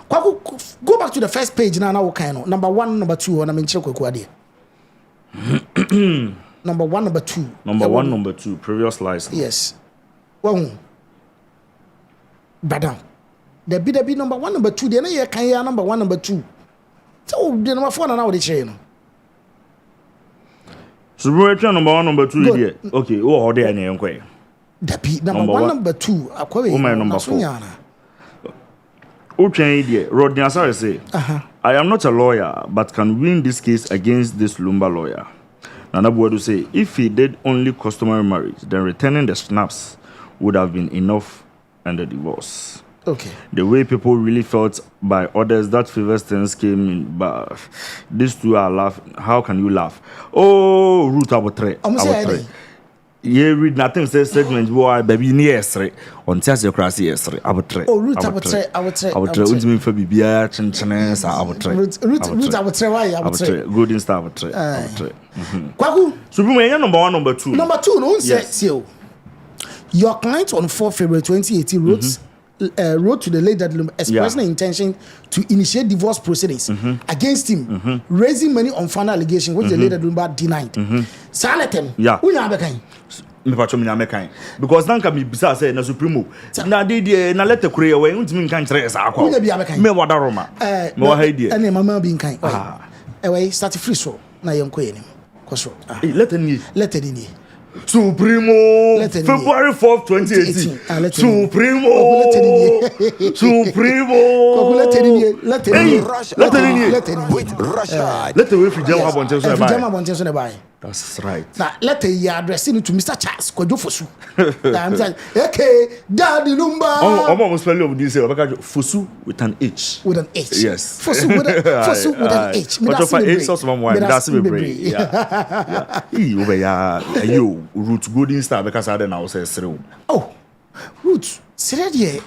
go back to the first page na wo kan no number 1 number 2 na me nchire kwaku ade number 1, number 2. Number 1, number 2. Previous license. Yes. Well, badam. The be number 1, number 2. Then you can hear number 1, number 2. So the number 4 now the chain. So we try number 1, number 2 here. Okay. Oh, how they are now? The be number 1, number 2. Oh, my number 4. Okay, dear. Rodney Asare say, I am not a lawyer, but can win this case against this Lumba lawyer. Nanabuadu say, if he did only customary marriage, then returning the snaps would have been enough and the divorce. Okay. The way people really felt by others that favors things came in, but these two are laughing. How can you laugh? Oh, root abotre. Yeah, read nothing says segment boy baby ni esre on tias your crazy esre abotre. Oh, root abotre untimi fa bibia chenchene sa abotre. Root abotre why abotre. Good insta abotre. Kwaku Supreme number 1, number 2. Number 2 no say your client on 4 February 2018 wrote to the late Dad Lumba expressing an intention to initiate divorce proceedings against him, raising money on final allegations which the late Dad Lumba denied. Saletem, unya bekan. Me pacho me na mekan because nan ka me bisa say na Supremo na de na letter kure we untimi nkan kire sa akwa me wadaroma me wa haidie ene mama bi nkan we start free so na yenko yenim koso letter ni Supremo February 4th 2018 Supremo with Russia let we fi jama bonten so buy that's right now let you address it to Mr. Charles Kojo Fosu I'm saying okay Daddy Lumba almost spell of this Fosu with an H yes Fosu with an H but of H so someone that's me brain yeah you root good insta because I now say zero. Oh, root. Said yeah.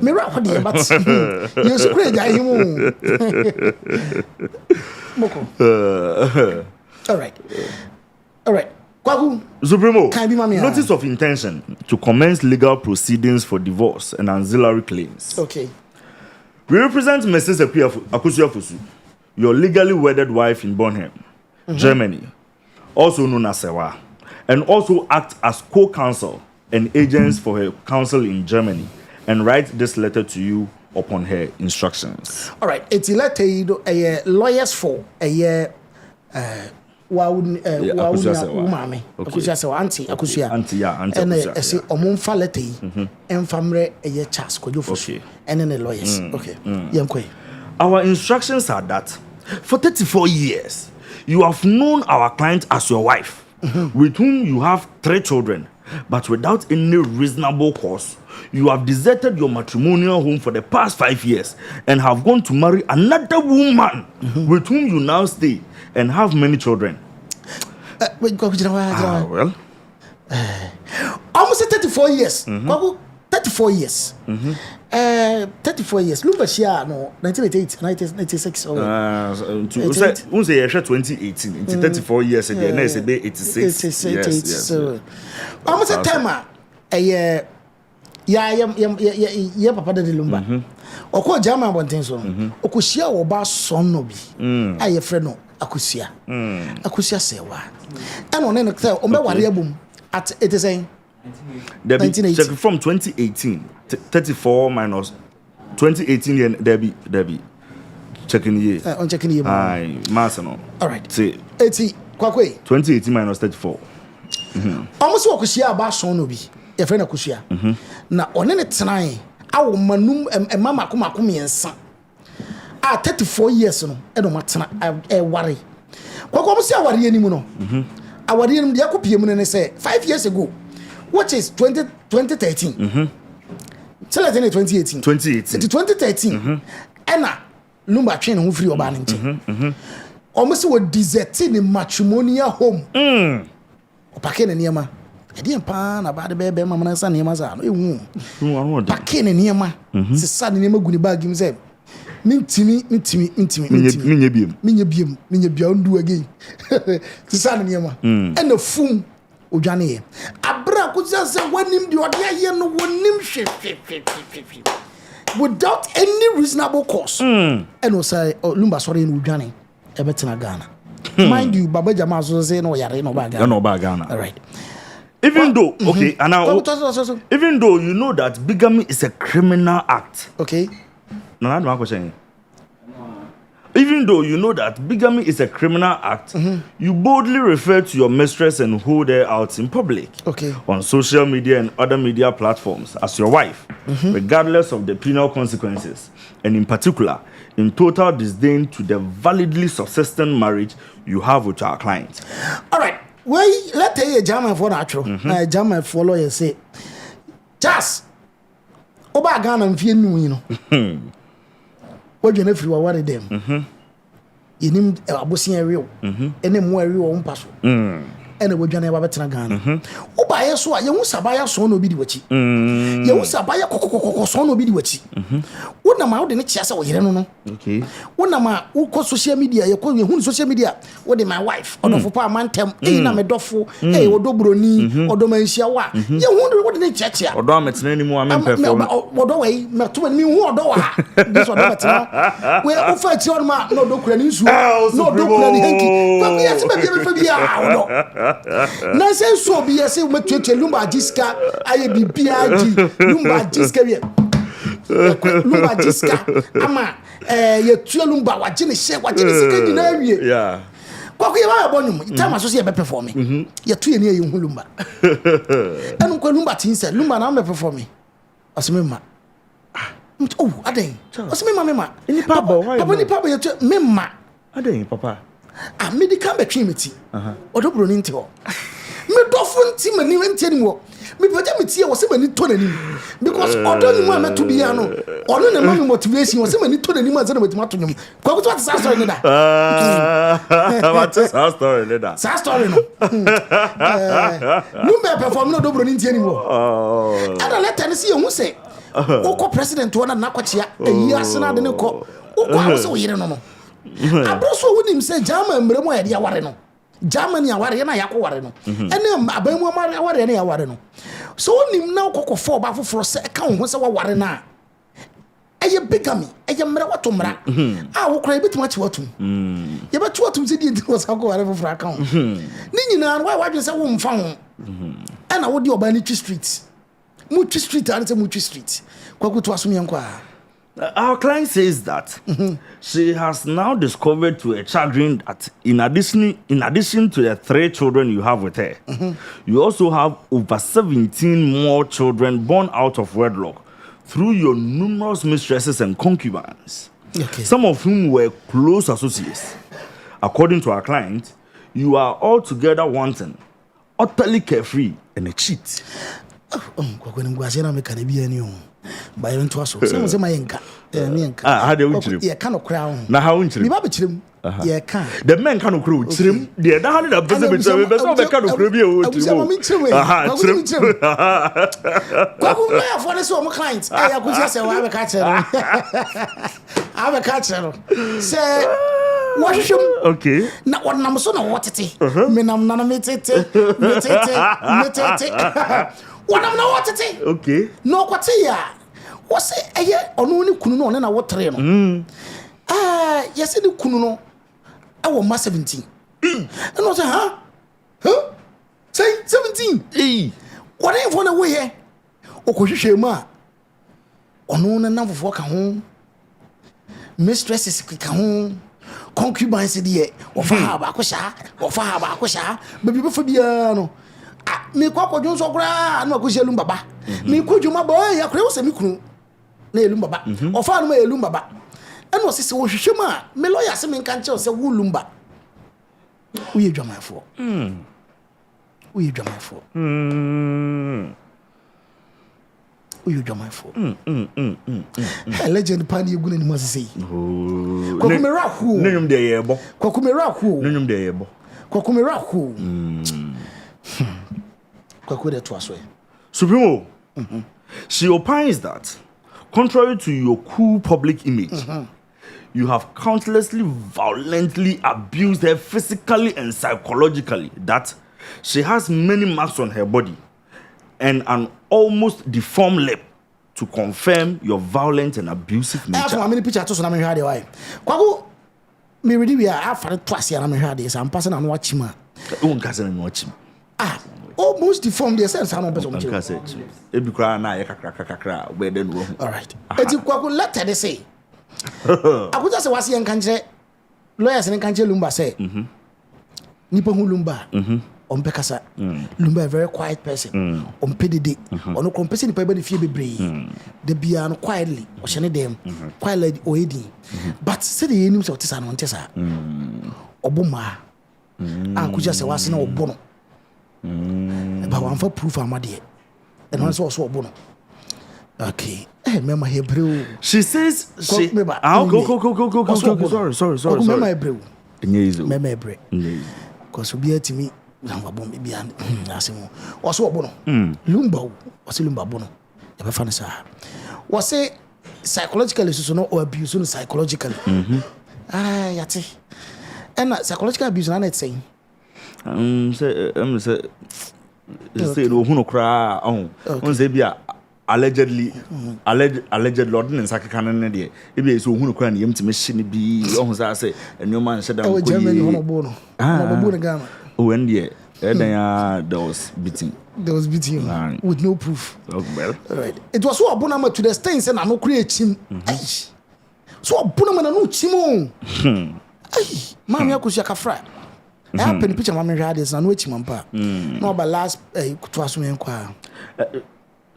Me right what but you so crazy him. Moko. All right. Kwaku Supremo, notice of intention to commence legal proceedings for divorce and ancillary claims. Okay. We represent Mrs. Akusuafusu, your legally wedded wife in Bornheim, Germany, also known as Sewa, and also act as co-counsel and agents for her counsel in Germany, and write this letter to you upon her instructions. All right, it's a letter lawyers for a year. Mami, Akusia Sewa, Auntie Akusia, Auntie, and I say Omonfa letter, and family a year chas, okay, and then the lawyers. Okay, Yankwe. Our instructions are that for 34 years, you have known our client as your wife, with whom you have 3 children, but without any reasonable cause, you have deserted your matrimonial home for the past 5 years and have gone to marry another woman with whom you now stay and have many children. Well, almost 34 years. 34 years. 34 years. Lumba Shia, no, 1988, 1996. We say 2018. It's 34 years again. It's 86. Yes. So, almost a time. Yeah, Papa de Lumba. Oko Jama Bontenso. Okushia oba son no bi. Aye friend no Akusia. Akusia Sewa. And on any tell Omba Wariabum at it is saying 1980 from 2018. 34 minus 2018 and Debbie checking year. On checking year. Aye, Marcelo. All right. See 80 Kwakwe 2018 minus 34. Almost Okushia about son no bi. Your friend Akusia. Na on any tonight. Awo manum mama kuma yensa 34 years no e do matena ware kwakwa mo se aware ani mu no aware ani de akopie mu ne say 5 years ago which is 2013 till 2018 2013 ena Lumba twen ho free oba ne nche almost we desert in matrimonial home opake ne niema edi empa na ba de bebe mama na sa niema za no ehu pake ne niema se sa ne niema gu ni bag mi say mintimi minye biem ndu again se sa ne niema ena fum odwane ye abra ko se wanim de ode aye no wonim hwe without any reasonable cause eno say Lumba sorry no odwane e betena Ghana mind you baba jama so say no yare no ba Ghana all right. Even though, okay, and now, even though you know that bigamy is a criminal act. Okay. No, I don't question. Even though you know that bigamy is a criminal act, you boldly refer to your mistress and hold her out in public, okay, on social media and other media platforms as your wife, regardless of the penal consequences, and in particular, in total disdain to the validly subsistent marriage you have with our client. All right. Well, let's tell you a German for natural. A German for lawyer say, just Oba Ghana and Fienu. What you know if you are worried them? You need a bossy real, and then more real on pass. And we never better Ghana. Oba, yes, you won't sabaya son obedi wachi. You won't sabaya son obedi wachi. What am I in the chasa or you don't know? Okay. What am I who social media? You call me social media? What is my wife? Or for power man tem, na me dofo, or dobroni, or domentia wa. You wonder what in the church here? Or don't it's anymore. I'm performing. What do I? Not to me who do this one better. We offer your man, no docranisu, no docrani hanky. But we have to be na say so be say we twetwe Lumba Jiska aye bibiaji Lumba Jiska we Lumba Jiska ama ye tue Lumba wagene she wagene sika nyina awie yeah kwako ye ba bonum time aso ye be perform ye tue ne ye hu Lumba enu kwa Lumba tinse Lumba na me perform aseme ma oh aden aseme ma me ma ni papa ni papa ye tue me ma aden papa a medical between me ti odobro ni nti ho me dofo nti mani nti ani wo me pete me ti e wo se mani to nani because odo ni mu ameto bia no ono na ma me motivation wo se mani to nani ma se na matima to nyum kwa ko to sa story ni da what is our story ni da sa story no no me perform no odobro ni nti ani wo ana let ani se hu se wo ko president wo na kwakia eyi asena de ne ko wo ko a wo se wo yire no no abroso wonim say German mremo ya dia ware no Germany ya ware na yakọ ware no ene abamu amare ware na ya ware no so wonim na kokofo ba foforo se ka ho se wa ware na ɛyɛ bigamy ɛyɛ mmara wato mmara a wokora yɛbɛtumi akyi watom yɛbɛto watom sɛ deɛ nti wɔ sa kɔware foforɔ aka ho ne nyinaa no wadwene sɛ womfa ho ɛna wode ɔbaa no twi street mutwi street ane sɛ mutwi street kwakoto asom yɛnkɔ a. Our client says that she has now discovered to her chagrin that in addition to the 3 children you have with her, you also have over 17 more children born out of wedlock through your numerous mistresses and concubines, some of whom were close associates. According to our client, you are altogether wanton, utterly carefree, and a cheat. By into us, some say my yanka. How do you Yeah, kind of crown. Now, how would you? Yeah, can. The men can crew, trim, the other 100 visitors, but some kind of crew. For the summer clients, I could just say, I have a catcher. I have a catcher. Say, wash him. Okay. Not what number son of what it is. Menam nanamete. What I'm not what it is. Okay. No, what's here? What's it? A year or no kuno and I what train. Yes, the kuno. I was 17. And I said, huh? Say 17. What ain't for the way here? O could you share ma? Or no number of work at home. Mistresses quick at home. Concubines in the air. Or Fahabakosha. Or Fahabakosha. Baby before the me kwako jonso kura na akusia Lumba me kwadwuma ba ya kura wo se me kunu na Lumba ofa no ma Lumba ena o sese wo hwehwem a me lawyer se me nka nche se wo Lumba wo ye dwamafo wo ye dwamafo wo ye dwamafo legend pan ye guna ni mo sese kwakumera hu nnyum de yebo kwakumera hu nnyum de yebo kwakumera hu Supremo, she opines that, contrary to your cool public image, you have countlessly violently abused her physically and psychologically, that she has many marks on her body and an almost deformed lip to confirm your violent and abusive nature. How many pictures to me had why? Kwaku, me ready we are for twice and I'm here. I'm passing and watching ma. Almost deformed the sense. I'm person. All right. Eti kwaku letter they say. I could just was young country lawyers in country Lumba say. Nipo Lumba. On Pekasa. Lumba a very quiet person. On PDD. On no compensation the people the fear be brave. The piano quietly or shane them quietly oedi. But say the names of Tessa on Tessa. Obuma. I could just say was no bono. But one for proof I'm dear. And one also bono. Okay. Remember Hebrew. She says she go. Sorry. Remember Hebrew. Remember Hebrew. Because we be to me. Also bono. Lumba was Lumba bono. Ever fan sa. Was say psychologically so no or abuse psychologically. Yati. And psychological abuse na net saying. Say no who cry on say be allegedly Lord and Sakakan there. It be so who cry him to machine be on say a new man said that Germany on bono. When there was beating. There was beating with no proof. Well, right. It was so abonama to the stains and I no create him. So abonama no chimo. Mammy akusia kafra. I have pen picture mammy radius and which mampa. No about last twas me inquire.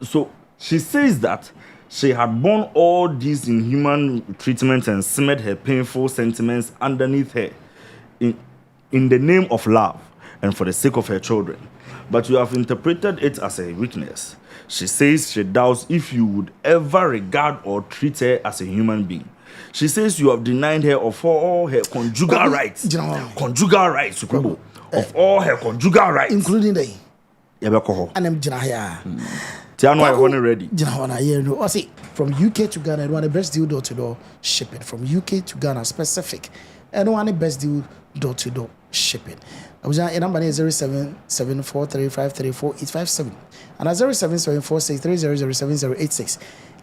So she says that she had borne all these inhuman treatments and smeared her painful sentiments underneath her in the name of love and for the sake of her children. But you have interpreted it as a weakness. She says she doubts if you would ever regard or treat her as a human being. She says you have denied her of all her conjugal rights. Conjugal rights, Sukubo. Of all her conjugal rights. Including the Yabakoho. And I'm Janaya. Tiano, I want ready. Janana, I see. From UK to Ghana, I want the best deal door to door shipping. From UK to Ghana, specific. And one the best deal door to door shipping. I was a number 077435348557 and 077463007086.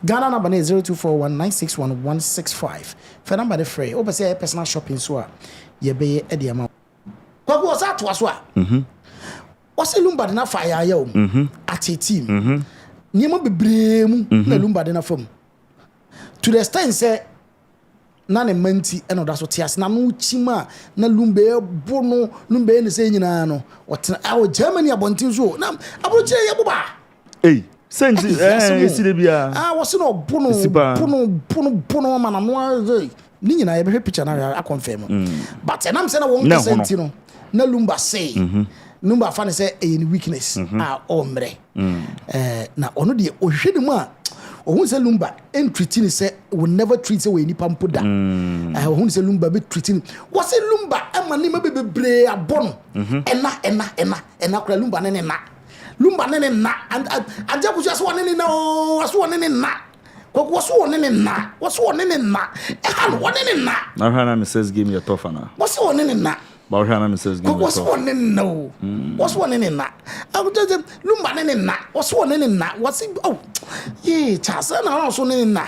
Ghana number is 0241961165. For number the free. Open say personal shopping so ye be e de amount. Kwa was that was what? What's Lumba na fire yo? At a team. Niema bebree mu na Lumba de na fam. To the extent say na ne manti eno da so tias na no chima na Lumba bono Lumba ne say nyina no. What our Germany abontin so na abroche ye boba. Hey, senti esi de bia. Was no bono man no ni nyina ye be picture na I confirm. But enam say na won senti no. Na Lumba say Lumba fan say any weakness omre na ono de ohwede mu a ohun say Lumba entreating say will never treat say we nipa mpo da ohun say Lumba be treating what say Lumba amani ma bebre abono ena kra Lumba ne na Lumba ne na and ajabu just one ne na so one ne na what's one in na? What's one in na? And one in na. Now, Hannah says, give me a tough na. What's one in na? But Hannah says, give me a what's one in no? What's one in na? I would tell them, Lumba in na. What's one in na? What's it? Oh, yeah, Chasa, also in na.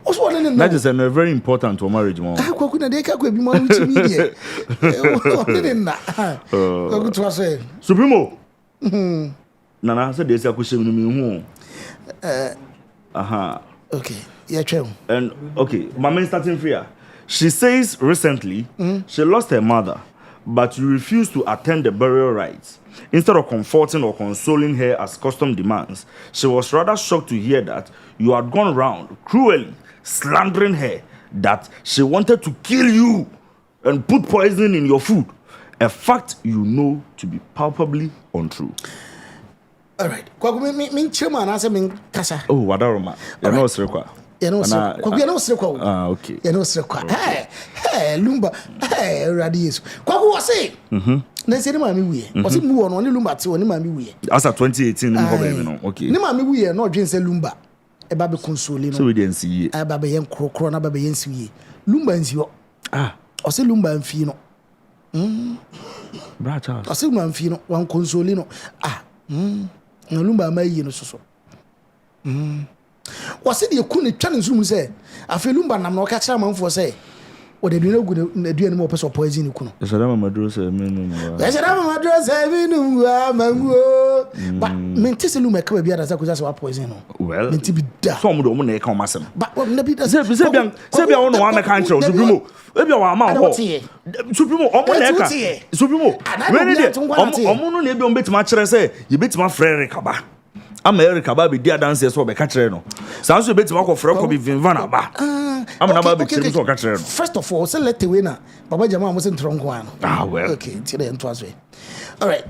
What's one in that is a very important to marriage, mom. I couldn't take a quick media. One in na. Go to say, Supremo. Nana said, there's a question. Okay, yeah, true. And okay, my man starting free. She says recently she lost her mother, but you refused to attend the burial rites. Instead of comforting or consoling her as custom demands, she was rather shocked to hear that you had gone round cruelly slandering her, that she wanted to kill you and put poison in your food. A fact you know to be palpably untrue. All right. Kwaku min chema na se min kasa. Oh, wadaroma. You know srekwa. You know srekwa. Kwaku you know srekwa. Ah, okay. You know srekwa. Hey, Lumba. Hey, Radi Yesu. Kwaku was say. Na se ni mami wiye. O se mu ono ni Lumba ti oni mami wiye. As at 2018 ni ho be no. Okay. Ni mami wiye no dwen se Lumba. E ba be console no. So we didn't see. E ba be yen krokro na ba be yen siye. Lumba nsi ho. O se Lumba mfi no. Bra Charles. O se Lumba mfi no wan console no. Na Lumba amayi no soso wase de ku ne twa ne nsum se afi Lumba nam na o ka kira manfo se o de dua gu na dua ne mo pese poison ne ku no esada mama dro se menu esada mama dro se menu mangu ba menti se Lumba ka ba bia da za ko za se wa poison no well menti bi da so mo do mo na e ka o masem ba na bi da se bia wo no wa me kan kire Supremo e bia wa ma ho Supremo o mo na e ka Supremo we ne de o mo no na e bia o betima kire se ye betima frere kaba America ba be dia dance so be ka kire no sanso betima ko frere ko bi vinvana ba amana ba be kire so ka kire no first of all say let away na baba jama mo se ntronko an well okay ti dey ento aswe all right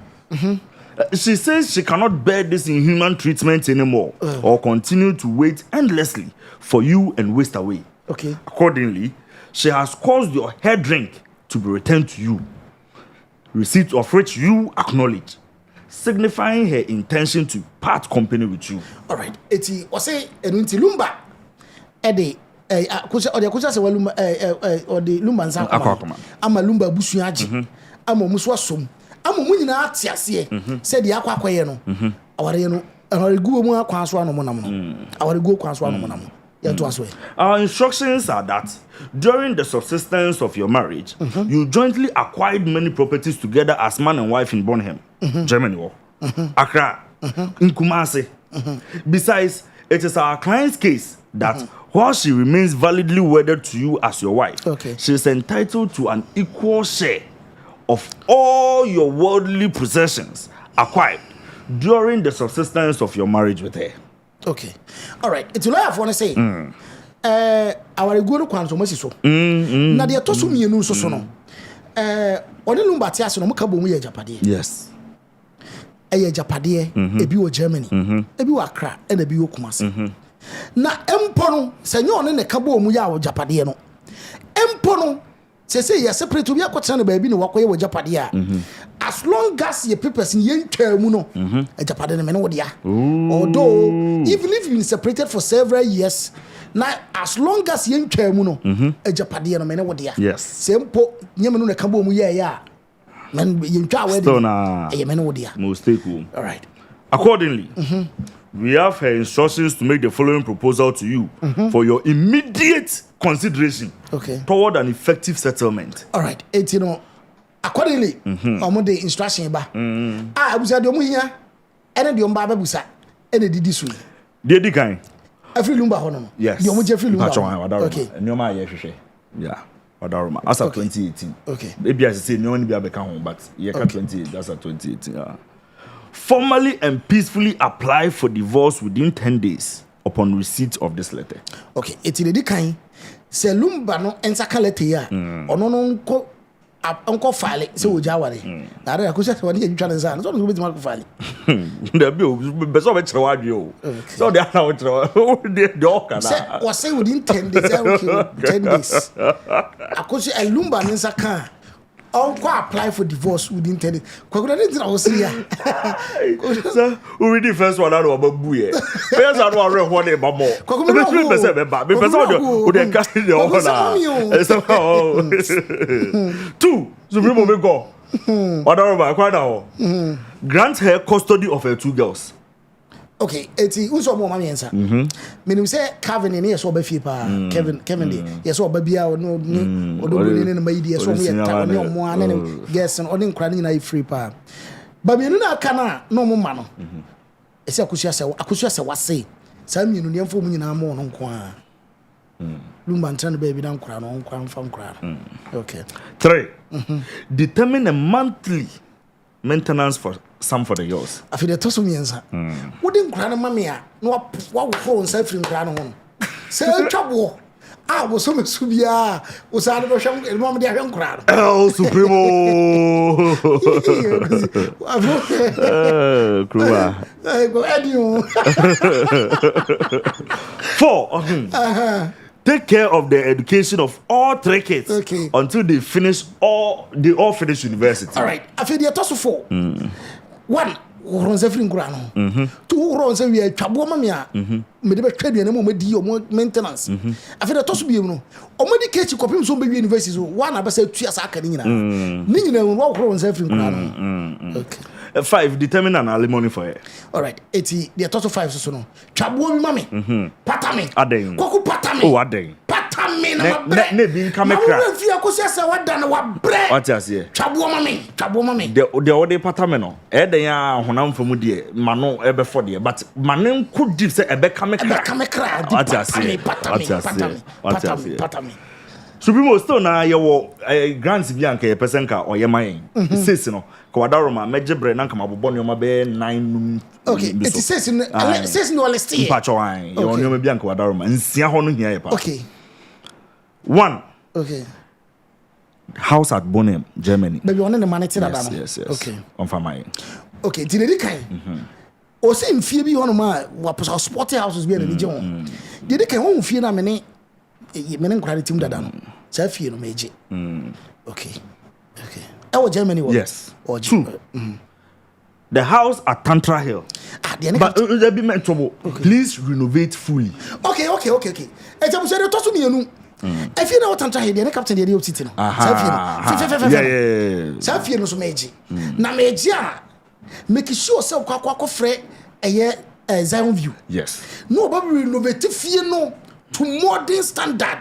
she says she cannot bear this inhuman treatment anymore or continue to wait endlessly for you and waste away. Okay. Accordingly, she has caused your hair drink to be returned to you, receipt of which you acknowledge, signifying her intention to part company with you. All right. Eti ose enunti Lumba ede kusa se waluma ode Lumba nsa ama Lumba busu age ama muso asom ama mu nyina atiase se de akwakoye no aware no aware guo mu akwanso ano monam no aware guo kwanso ano monam our instructions are that during the subsistence of your marriage, you jointly acquired many properties together as man and wife in Bonham, Germany, Accra, in Kumasi. Besides, it is our client's case that while she remains validly wedded to you as your wife, she is entitled to an equal share of all your worldly possessions acquired during the subsistence of your marriage with her. Okay. All right. It's lawyer for say. Our go kwanso masi so. Na de to so mienu so so no. Oni Lumba ti aso no muka bo mu ye japade. Yes. Eye japade ebi wo Germany. Ebi wo Accra and ebi wo Kumasi. Na empo no se nyo ne ka bo mu ya wo japade no. Empo no say ya separate obi akotra na ba bi ne wakoye wo japade a. As long as your papers in yen term no a japade me no dia. Although even if you've been separated for several years, now as long as yen term no a japade no me no dia. Yes. Sempo nyame no na ka bo mu ye ya. Man yen twa we dia. E me no dia. Most cool. All right. Accordingly, we have her instructions to make the following proposal to you for your immediate consideration toward an effective settlement. All right. You know, accordingly, the instruction ba. Abusa de omu hia, ene de omba abusa, ene di disu. De di kan. Afri Lumba hono no. Yes. De omu je Afri Lumba. Okay. Nyoma ye hwehwe. Yeah. Wadaroma. As at 2018. Okay. Maybe I say no one be abeka home, but yeah, 28. That's at 2018. Yeah. Formally and peacefully apply for divorce within 10 days upon receipt of this letter. Okay. Eti de kan. Se Lumba no ensaka letter ya. Ono no nko file se oja ware. Na re akosia se wani edwa nza. So no be ma ko file. There be be so be kire wadwe o. So they are now kire. The oka na. Se o say within 10 days. Okay. 10 days. Akosia Lumba nsaka Uncle apply for divorce within 10 days. Kwakura didn't I was here. Sir, we read the first one out of a buoy. Where's our real one in Bamo? Because all the casting the honor. 2. Supreme will go. What are quite now? Grant her custody of her 2 girls. Okay, eti unso mo mama yensa. Menim say Kevin ne yeso ba fie pa. Kevin dey. Yeso ba bia no ne na mayi dey yeso mo yeta ne omo ane ne yes no ne nkra ne na free pa. Ba mienu na aka na no mo ma no. Ese akusua se wase. Sa mienu ne mfo mu nyina mo no nko a. Lumba ntana baby na nkra no nkwa mfa nkra. Okay. 3. Determine a monthly maintenance for some for the yours. I feel the toss of yensa. Wouldn't grant mamma, no, what phone self in crown home. Say trouble. I was so much subia, was out of a sham and mamma, young crowd. Oh, Supremo! Crua. Go ahead, you. 4. Take care of the education of all 3 kids until they finish all finish university. All right. I feel the toss of 4. 1. Runs every grano. 2 runs every trouble, mamma. Maybe trade and more maintenance. I feel the toss of you know. Or medicate you copy some baby universities. 1 I say 2 years. I can Nina walk runs every grano. Okay. 5. Determine an alimony for her. All right. 80. The total 5 so no. Trouble, mammy. Patami. Adeng. Koku patami. Oh, adeng. Patami na mabre. Ne bin kamekra. Na fi akosia se wada na wabre. What you say? Trouble, mammy. The ode patami no. Den ya honam famu de mano ebe for de but manen ko deep say ebe kamekra. What you say? Patami. Supremo still na ye wo grants bi anka ye person ka oyemayen. Says no. Kawadaroma mejebre na nka mabobɔ ne oma be 9. Okay, it says no list here. Pachowan. Ye onyo bi anka kawadaroma nsia ho no hia ye pa. Okay. 1. Okay. House at Bonham, Germany. Baby one the money that yes. Okay. On family. Okay, did kai. O say mfie bi hono ma wa sporty houses bi na je ho. Did kai ho mfie na me nkra team dada no. Sa fie no meje. Okay. Germany was. Yes. 2. The house at Tantra Hill. But there be meant trouble. Please renovate fully. Okay. E jabu say to so mienu. I feel na Tantra Hill the captain dey otiti no. Sa fie no so meje. Na meje a make sure say kwakwa frɛ eye Zion View. Yes. No ba renovate fie no to modern standard.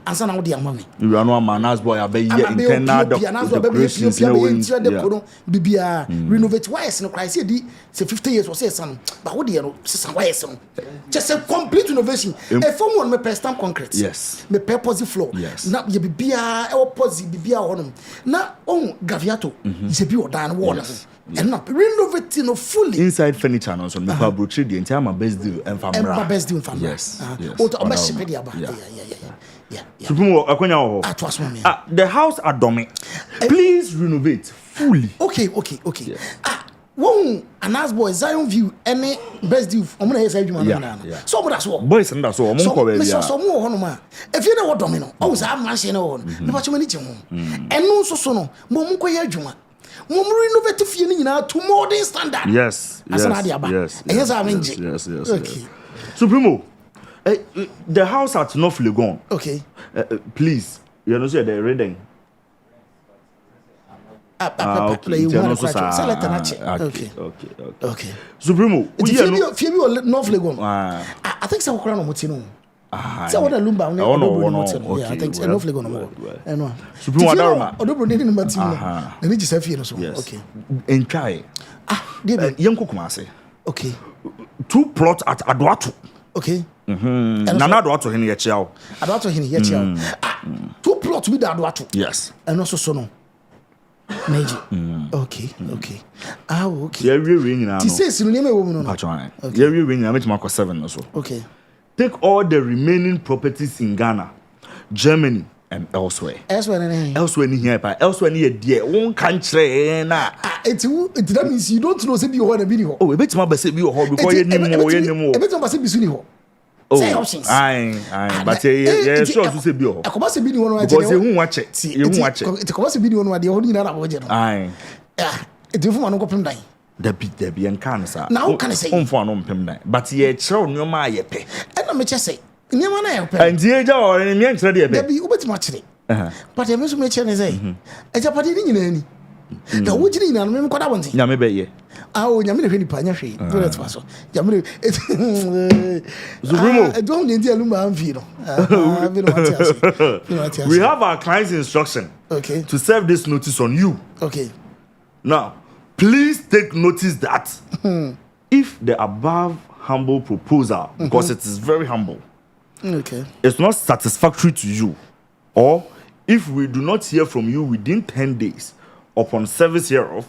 Answer now the amame. You are no man's boy. I be internal decorations. Bibia renovate wires no cry. Say 50 years or say son. But what do you know? Say wires no. Just a complete renovation. A form one me per stamp concrete. Yes. Me per posi floor. Yes. Na ye bibia e posi bibia honum. Na on gaviato. Is be odan wall. And not renovating fully inside furniture no so me kwa brochure the entire my best deal and famra. Best deal famra. Yes. Yeah. Supremo akonya ho. The house at Dome. Please renovate fully. Okay. Yeah. One Anas boy Zion View any best deal omuna yes adwuma na. So mo da so. Boys nda so mo ko ba bia. So mo ho no ma. If you know what Dome no. O za mansion no. Me pa chuma ni che ho. Enu so so no. Mo ko ye adwuma. Renovate fie ni nyina to modern standard. Yes. Yes. Okay. Supremo, the house at North Legon. Okay. Please, you know say the reading. Okay. Supremo, if you North Legon. I think so. So what a Lumba? Yeah, I think North Legon. Supremo, Odo need number 2. The need to say so. Okay. And try. Young Kumase. Okay. 2 plots at Adwatu. Okay. Nana Adwatu in your chow. Adwatu in your chow. 2 plots with Adwatu. Yes. And also Sono. Meiji. Okay. Okay. Yeah, we ring now. He says you name a woman. Yeah, we ring. I met Marco 7 or so. Okay. Take all the remaining properties in Ghana, Germany, and elsewhere. Elsewhere in here, but elsewhere near dear one country. That means you don't know. Say you want a video. Oh, a bit more, but say you hold before you need more. A bit more, say you aye, but yeah, sure to say bio. I come say video one because you won't watch it. You won't watch it. It come say video one. The whole thing na watch it. Aye. It do for no go pem dan. Debi and can sir. Now can I say? On for no pem dan. But ye chro no ma ye pe. And me just say. Nyama na ye pe. And ye ja or me nchre de ye pe. Debi ubeti ma chire. But ye me so me chere ne say. E japade ni nyina ni. Na wo giri nyina no me kwada wonti. Nyame be ye. Oh, nyame na hwani pa nya hwe. Do that paso. Nyame Zubrimo. Don't need the Lumba amfi no. We have our client's instruction. Okay. To serve this notice on you. Okay. Now, please take notice that if the above humble proposal, because it is very humble, it's not satisfactory to you, or if we do not hear from you within 10 days upon service hereof,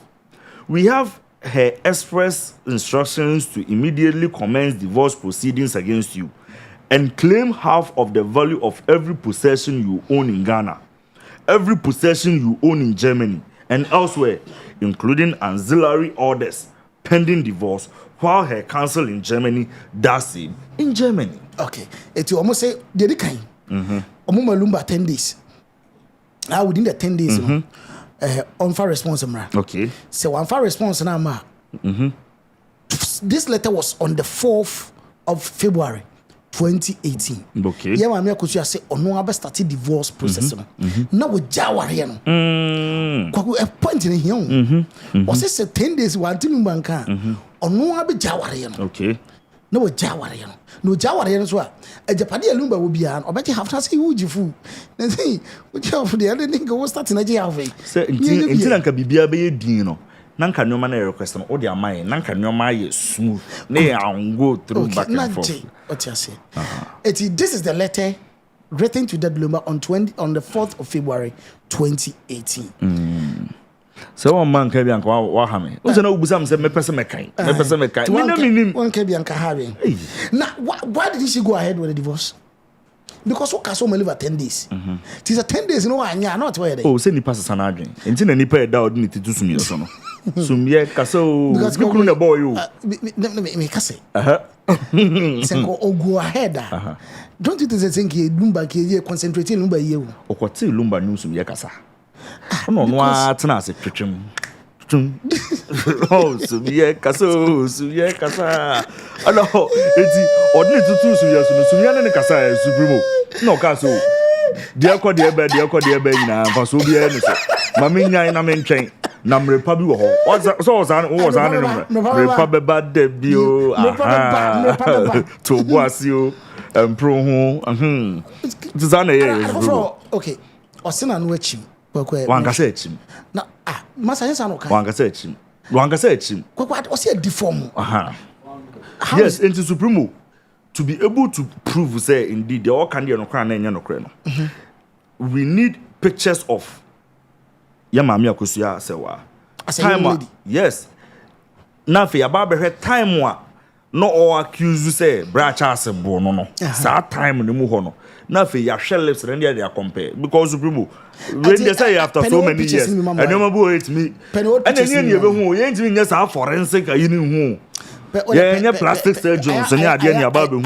we have her express instructions to immediately commence divorce proceedings against you and claim half of the value of every possession you own in Ghana, every possession you own in Germany and elsewhere, including ancillary orders pending divorce, while her counsel in Germany does same in Germany. Okay. It you almost say the kind. Lumba 10 days. Now within the 10 days, on fire response, okay. So on fire response now, this letter was on the 4th of February 2018. Okay. Yeah, my could say on no other started divorce process. Now with Jawarian. A point in here. Was this 10 days one to Banka? On no other Jawarian. Okay. No Jawarian. No Jawarian as well. A Japanese Lumba will be an or better have to say who you fool. Then say, which of the other nigga was starting a Java. Sir, until Uncle Bibia be Dino. Nanka no man request on your mind. Nanka no my smooth. Nay, I'll go through back and forth. What you say? This is the letter written to that Lumba on the 4th of February 2018. So one man can be uncle Wahame. Who's an old Sam said, me person kind. Me person kind. One can be uncle having. Now, why did she go ahead with the divorce? Because what can so many live 10 days? It is a 10 days, no, and you're not where they. Oh, send the passes an argument. And then any pair doubt need to do some years. Some year Casso, because you couldn't boy you. Me say. Go ahead. Don't you think Lumba here concentrating Lumba you? Or what say Lumba news from Yakasa? No, what's not a twitchum. Oh, so yeah, Casso, so yeah, Casa. I know it's ordinary to two so yes, so yeah, and Casa, Supremo. No, Casso. Dear Cod, dear bed, now, for so be anything. Mamina in a main train. Nam Republic. What's that? So was on Republic bad debut. To Boisio and Pro. Okay. Or send an witching. One cassette him. Now, Massayano, one cassette him. One cassette him. What was it deform? Yes, into Supremo. To be able to prove, say, indeed, the all candy and crown and yanocrano. We need pictures of Yamamia Kusia Sewa. Time, yes. Nafi, about her time, no all accuse you say, Brachas and Bono. Sad time in the Muhono. Nothing, your shell lips and they are compared because Supremo. When they say after so many years, and no more it's me. And then you ain't doing this our forensic, you know who. Yeah, plastic surgeons, and you're dear about the moon.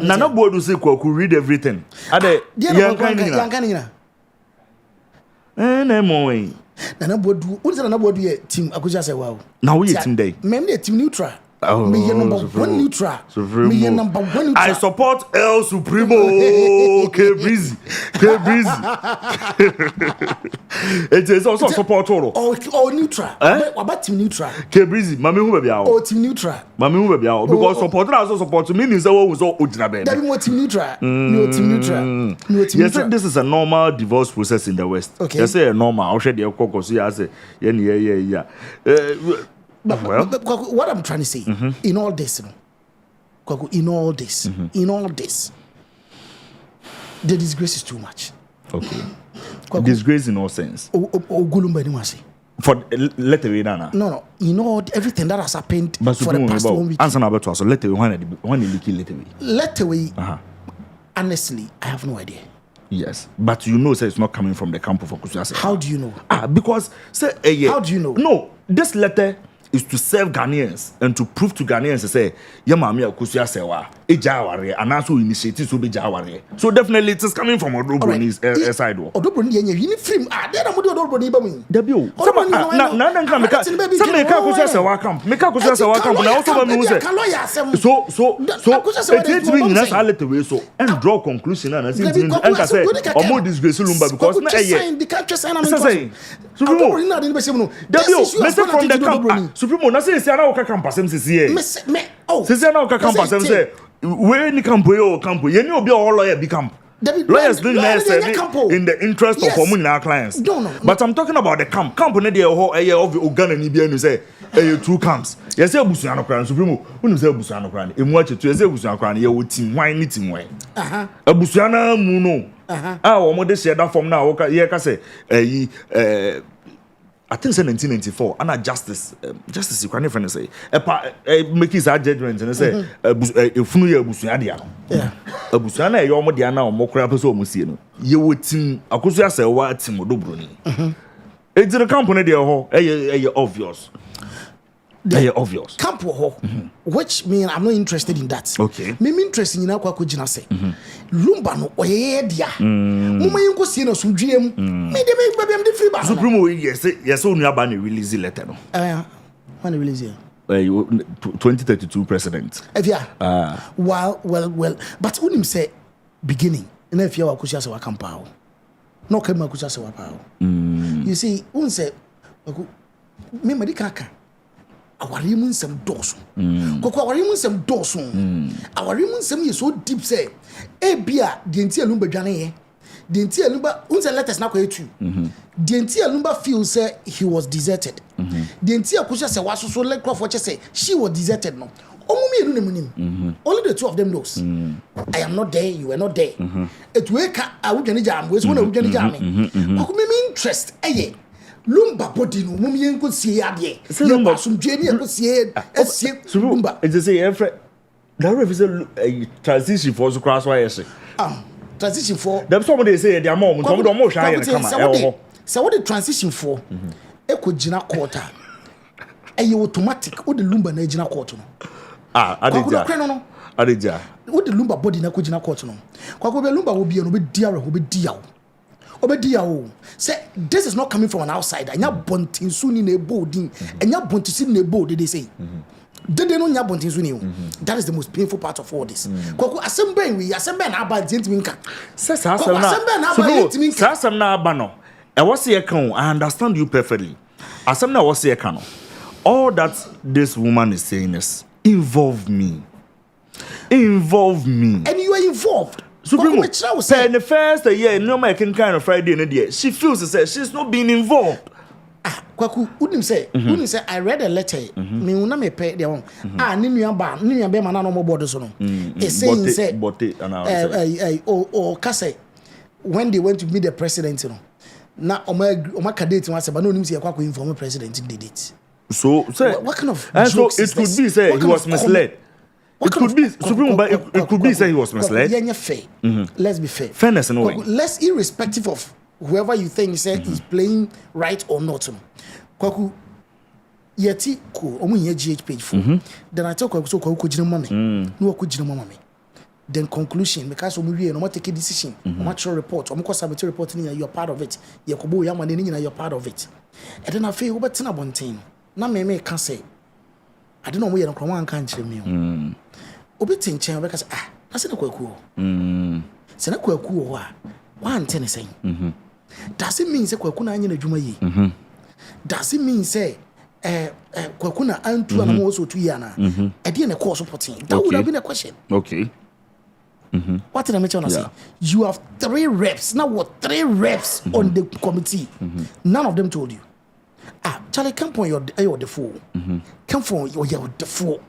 None of board say, could read everything. Are they young canina? And I'm away. And I would do what's another team. I could just say, wow. Now we team day. Maybe a team neutral. Me number one neutral. Me number one neutral. I support El Supremo. K-Breezy. It is also support Toro. Oh, neutral. What about team neutral? K-Breezy. Mami who be out. Oh, team neutral. Mami who be out. Because supporter also support to me is always so ujinabe. That be more team neutral. No team neutral. No team neutral. Yes, this is a normal divorce process in the West. Okay. Yes, a normal. I'll share the cocoa. So I say, yeah. But what I'm trying to say, in all this, in all this, the disgrace is too much. Okay. Disgrace in all sense. Lumba anymore say. For let away Nana. No. You know everything that has happened But for the past 1 week. Answer number 2. So let away when you let away. Let away. Honestly, I have no idea. Yes, but you know, say it's not coming from the camp of Okusu. How do you know? Because say how do you know? No, this letter is to serve Ghanaians and to prove to Ghanaians say, "Yeah, mami Okusu asewa ejaware and also initiative to be jaware." So definitely it is coming from Odobroni's side. Odobroni yenye uniform. There am Odobroni ba me. Debio. Na nka meka. Some meka Okusu asewa camp. Meka Okusu asewa camp na also ba me say. So it means na sa let away so and draw conclusion and say and say omo disgrace Lumba because na sign the country sign am. Say Odobroni na dey be say no. Debio, me say from the camp. Supremo na say na o ka camp asem sisi e. Sisi na o ka camp asem say we ni camp yo ye ni obi o lawyer be camp. Lawyers don't in the interest of our clients. No. But I'm talking about the camp. Camp na dey of Uganda ni bia no say two camps. You say Busuano Kran Supremo. Who say Busuano Kran? Emu ache to say Busuano Kran ye wo team why ni team why. Busuana mu no. Omo dey share that form na wo ka ye ka say I think it's 1994. And justice you can't even say. Make his judgment and say, "Funu ye busuya dia." Yeah. Busuya na ye omo dia na omo kura person omo sie no. Ye wotim akoso ase wa tim Odobroni. E dire company dia ho obvious. Obvious. Camp which mean I'm not interested in that. Okay. Me interested in akwa ko gina say. Lumba no oyeye dia. Muma yinko sie no sudwiem. Me de me babem de free ba. Supremo yes onu aba na release letter no. When release here? 2032 president. Well. But when him say beginning, and if you are kusia se wa kampa. No kema kusia se wa pa. You see, un say me medikaka awarimu nsem doso koko awarimu nsem doso awarimu nsem ye so deep say ebia denti Lumba dwane ye denti Lumba unse letters na kwa etu denti Lumba feel say he was deserted denti akusha say waso let crop say she was deserted no omumi enu nemunim only the two of them knows I am not there, you were not there it weka awudwane jam we so na awudwane jam koko me interest eye Lumba body no mum yen ko sie ade Lumba sumdwe ni ko sie Lumba it is say every that if a transition for so cross why say transition for them somebody say their mom some do mo sha here come so what the transition for e ko gina quarter e automatic o the Lumba na gina quarter no adija o the Lumba body na ko gina quarter no kwa ko be Lumba wo bia no be diawe wo be diawo say this is not coming from an outsider. Anya bontin suni ne bolding. Anya bontin ne bold. They say. They don't nya bontin suni. That is the most painful part of all this. Kwaku assemble na aba gentleman. Say asem na aba no. E was here kan. I understand you perfectly. Asem na was here kan. All that this woman is saying is involve me. And you are involved. Supremo, say in the first year, no my kind of Friday in the day. She feels to say she's not being involved. Kwaku, wouldn't say, I read a letter. Me una me pay the one. Ninya be man no more borders no. It saying say, Kase, when they went to meet the president, you know. Na oma candidate was but no nim say Kwaku inform the president did it. So say what kind of and so it could be say he was misled. It could be Supreme, but it could be say he was misled. Let's be fair. Fairness in a way. Let's irrespective of whoever you think say is playing right or not. Kwaku yeti ko omu ye GhPage for. Then I tell Kwaku so Kwaku jina mama me. No Kwaku jina mama me. Then conclusion because omu wie no take a decision. Omu report, omu ko submit report ni you are part of it. Ye ko bo ya man ni you're part of it. And then I feel we betina bonten. Na me can say I don't know where you come can't tell me. Obi tinchen because I said a kwaku. Sena kwaku one ten saying. Does it mean say kwaku na nyina dwuma yi? Does it mean say kwaku na antu na mo so 2 years na? E dey na course supporting. That would have been a question. Okay. What did I mention? Say you have 3 reps. Now what 3 reps on the committee? None of them told you. Charlie, come for your default. Come for your default.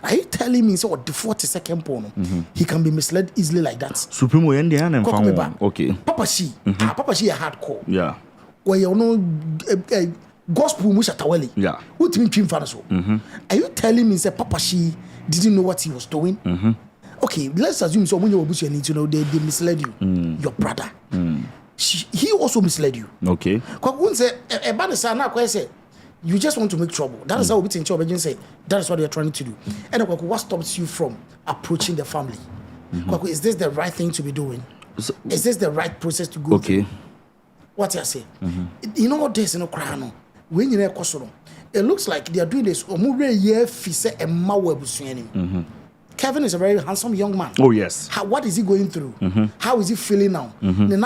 Are you telling me so what default is second point? He can be misled easily like that. Supremo Indian and found. Okay. Papa she a hardcore. Yeah. Where you know gospel mushataweli. Yeah. What mean twin fan so? Are you telling me say Papa she didn't know what he was doing? Okay, let's assume so when you were need to know they misled you. Your brother. He also misled you. Okay. Because say a bad say you just want to make trouble. That is how we think trouble. Say that is what they are trying to do. And what stops you from approaching the family? Is this the right thing to be doing? Is this the right process to go through? What you say? You know what there's no cry. When you it looks like they are doing this. Kevin is a very handsome young man. Oh yes. What is he going through? How is he feeling now? Okay.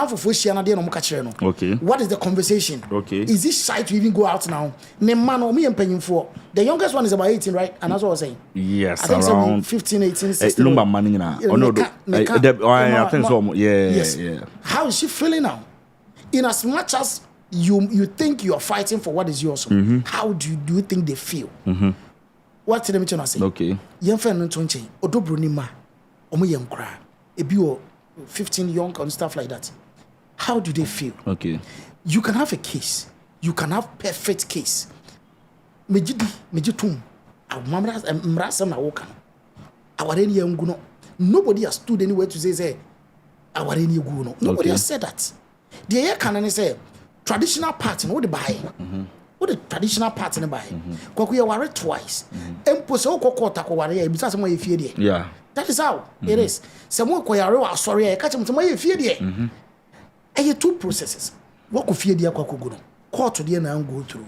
What is the conversation? Okay. Is he shy to even go out now? The youngest one is about 18, right? And that's what I was saying. Yes, I think around 15, 18, 16. Lumba money now. Oh no, I think so. Yeah. How is she feeling now? In as much as you think you are fighting for what is yours, how do you think they feel? What did I say? Okay. Young friend Ntonche, Odobrunima, Omo Kra, a bio 15 young and stuff like that. How do they feel? Okay. You can have a case. You can have perfect case. Mejitum. Nobody has stood anywhere to say nobody has said that. The air can say traditional party, what they buy. What the traditional part in the buy? We are worried twice. Yeah. That is how it is. Someone sorry, I catch him to my fear. And 2 processes. What could fear the court to the end and go through.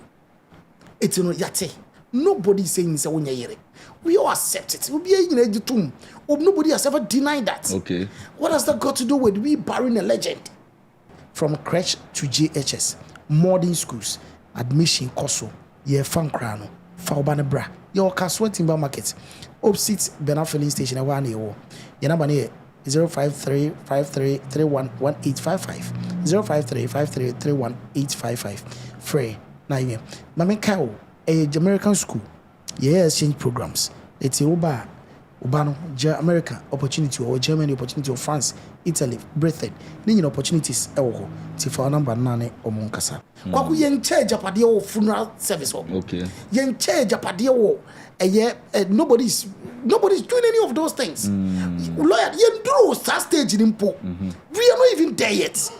It's no yate. Nobody is saying so when you hear it. We all accept it. We'll be in a tomb. Nobody has ever denied that. Okay. What has that got to do with we burying a legend? From crèche to GHS, modern schools. Admission koso ye fan krano fa obane bra ye okaswa timber market opposite Bena filling station e wa na ye number ne 05353311855 05353311855 free na ye mama kawo American school ye exchange programs it's oba no America opportunity or Germany opportunity or France, Italy, Britain. Any opportunities ti for number 9 omonkasa. Kwaku yen charge apade o funeral service. Okay. Yen charge apade o nobody's doing any of those things. Lawyer yen do stage in impo. We are not even there yet.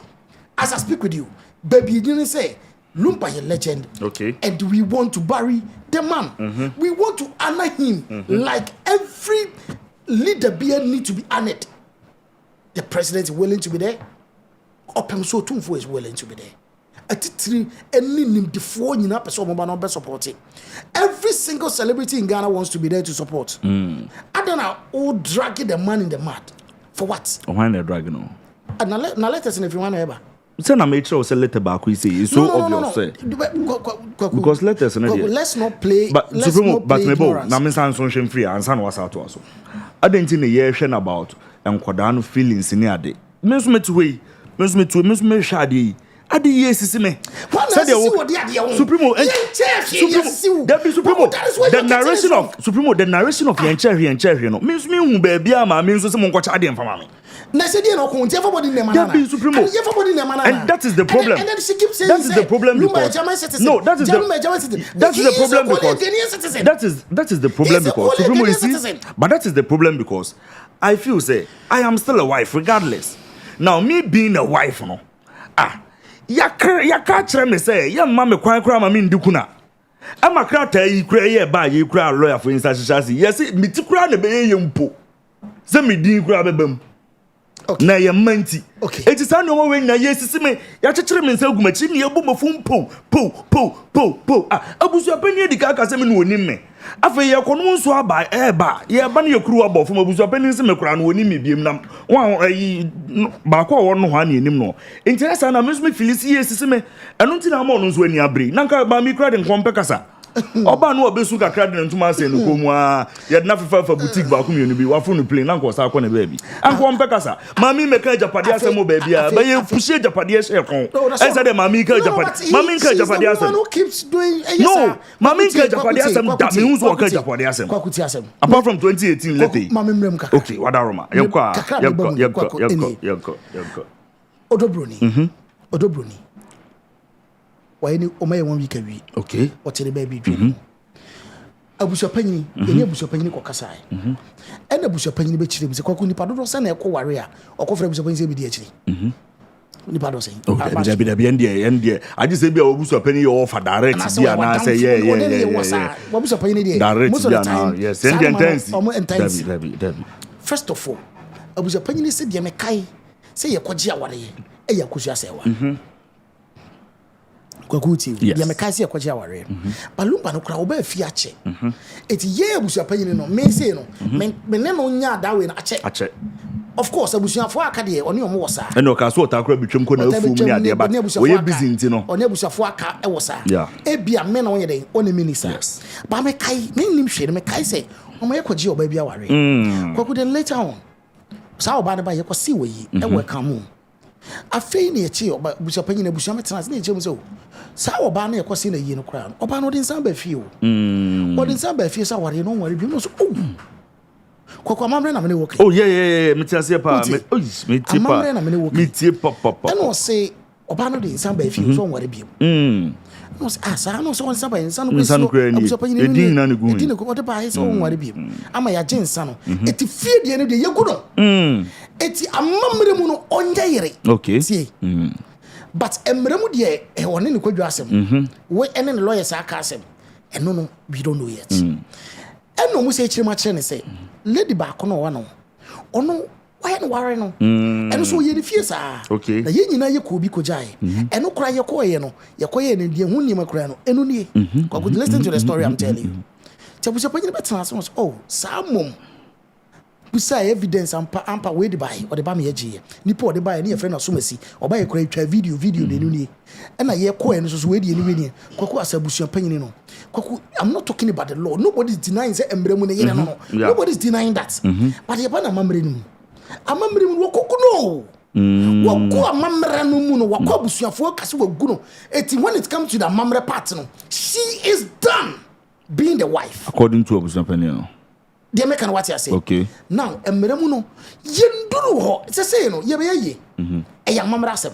As I speak with you, baby, you didn't say Lumba a legend. Okay. And we want to bury the man. We want to honor him like every leader need to be honored. The president is willing to be there. Opemso Tumfo is willing to be there. Every single celebrity in Ghana wants to be there to support. I don't know who dragging the man in the mud. For what? Why they dragging on? Now let us know if you want to ever. Say na make sure say letter back we say it's so obvious. Because letters na there. Let's not play. But Supremo, but mebo na me san so free and san was out to us. I didn't think ye hwe about enkoda feelings ni ade. Me so me to we. Me hwe ade. Ade yes sisi me. Say Supremo, the narration of Supremo, the narration of Yenche no. Me hu baby ama me so se mo nkwacha ade mfama me. And that is the problem. And then she keeps saying that is the problem because no, that is the problem because that is the problem because Supremo is but that is the problem because I feel say I am still a wife regardless. Now me being a wife no ya kire me say ya mama me kwan kra ma me ndikuna ama krata yi kra ye ba ye kra lawyer for insashasi yes me ti kra na be ye mpo se me din kra bebam. Okay. Na ye manti. Okay. Eti sa no we na ye sisi me ya chechire me nsa gumachi ne ye bo mofum po. Abusu apani edika aka se me no onim me. afa ye kono nso aba ba ye ba na yekuru aba fo mabusu apanin se mekura no oni mebiem nam wa ayi ba ko wo no ho ana enim no interest na me so me filisi ye sisi me eno nti na ma no nso ani abre nanka ba mi kura de nkompe kasa oba no obesu kakra de ntuma ase no komu a ye na fefa boutique ba ko mienu bi wa fo no plane nanka o sa ko ne ba bi ankompe kasa mami meka japade ase mo ba bi a ba ye pushie japade ase kon e say de mami ka japade ase who keeps doing no mami ka japade ase da me unso ka japade ase apart from 2018 late mami mrem kaka okay wadaroma yeko odobroni why ni o may 1 week awi okay o tele baby dwene abusuapanyi eni abusuapanyi ko kasa en abusuapanyi be chire bi se kwaku nipa dodo se na ekọ ware a okofra abusuapanyi se bi di achire nipa do se okay bi endie aje se bi abusuapanyi yo offer direct bi na say abusuapanyi ne die direct bi na yes endie intense David first of all abusuapanyi ne se die me kai se ye koje aware e ya kusu asewa kwakuti ya mekasi yakwaje aware balumba no kura oba afi ache eti ye abusuapanyi no me say no me ne no nya dawe na ache of course abusuafo aka de oni omo wosa eno ka so otakura bitwem ko na afu mu ne ade ba we busy nti no oni abusuafo aka e wosa e bia me na onye den oni minister ba me kai me nim hwe me kai say omo yakwaje oba bia aware kwakude later on sa oba ne ba yakwasi woyi e we kamu afei ne echi oba busuapanyi na busuame tena se ne echi mu so sa oba na yakwasi na yi no kra oba no din san ba fie o din san ba fie sa ware no ware bi no so kwakwa mamre na me ne woke me tiase pa me tie pa eno se oba no din san ba fie so ware bi no se asa no so san ba insan no kra abusuapanyi ne edin na ne gu edin ko de ba so ware bi ama ya jinsa no eti fie de ne de yegu no eti amamre mu no onja yere okay see but emremu de e woni ne kwadwa asem we ene ne lawyer sa aka asem eno no we don't know yet eno mu se chirema kire ne say lady ba ko no wa no ono why no worry no eno so ye ne fie sa okay na ye nyina ye ko bi ko jai eno kura ye ko ye no ye ko ye ne die hu ni makura no eno nie kwa could listen to the story I'm telling you tabusa panyine betena so samom busa evidence ampa we dey buy or the ba me yeye nipa o dey buy na ye friend asomasi o buy kura twa video de nu ni e na ye ko e no so we dey ni we ni kwaku asabusu panyine no kwaku I'm not talking about the law, nobody is denying say embremu ne yere no nobody is denying that but ye ba na mamre nu amamre mu wo koku no wo amamre no mu no wo ko abusuafo kase wo gu no eti when it comes to the amamre part no she is done being the wife according to abusuapani. They make an what you say. Okay. Now, emremuno yenduru ho. Say no, ye be ye. E ya mamra asem.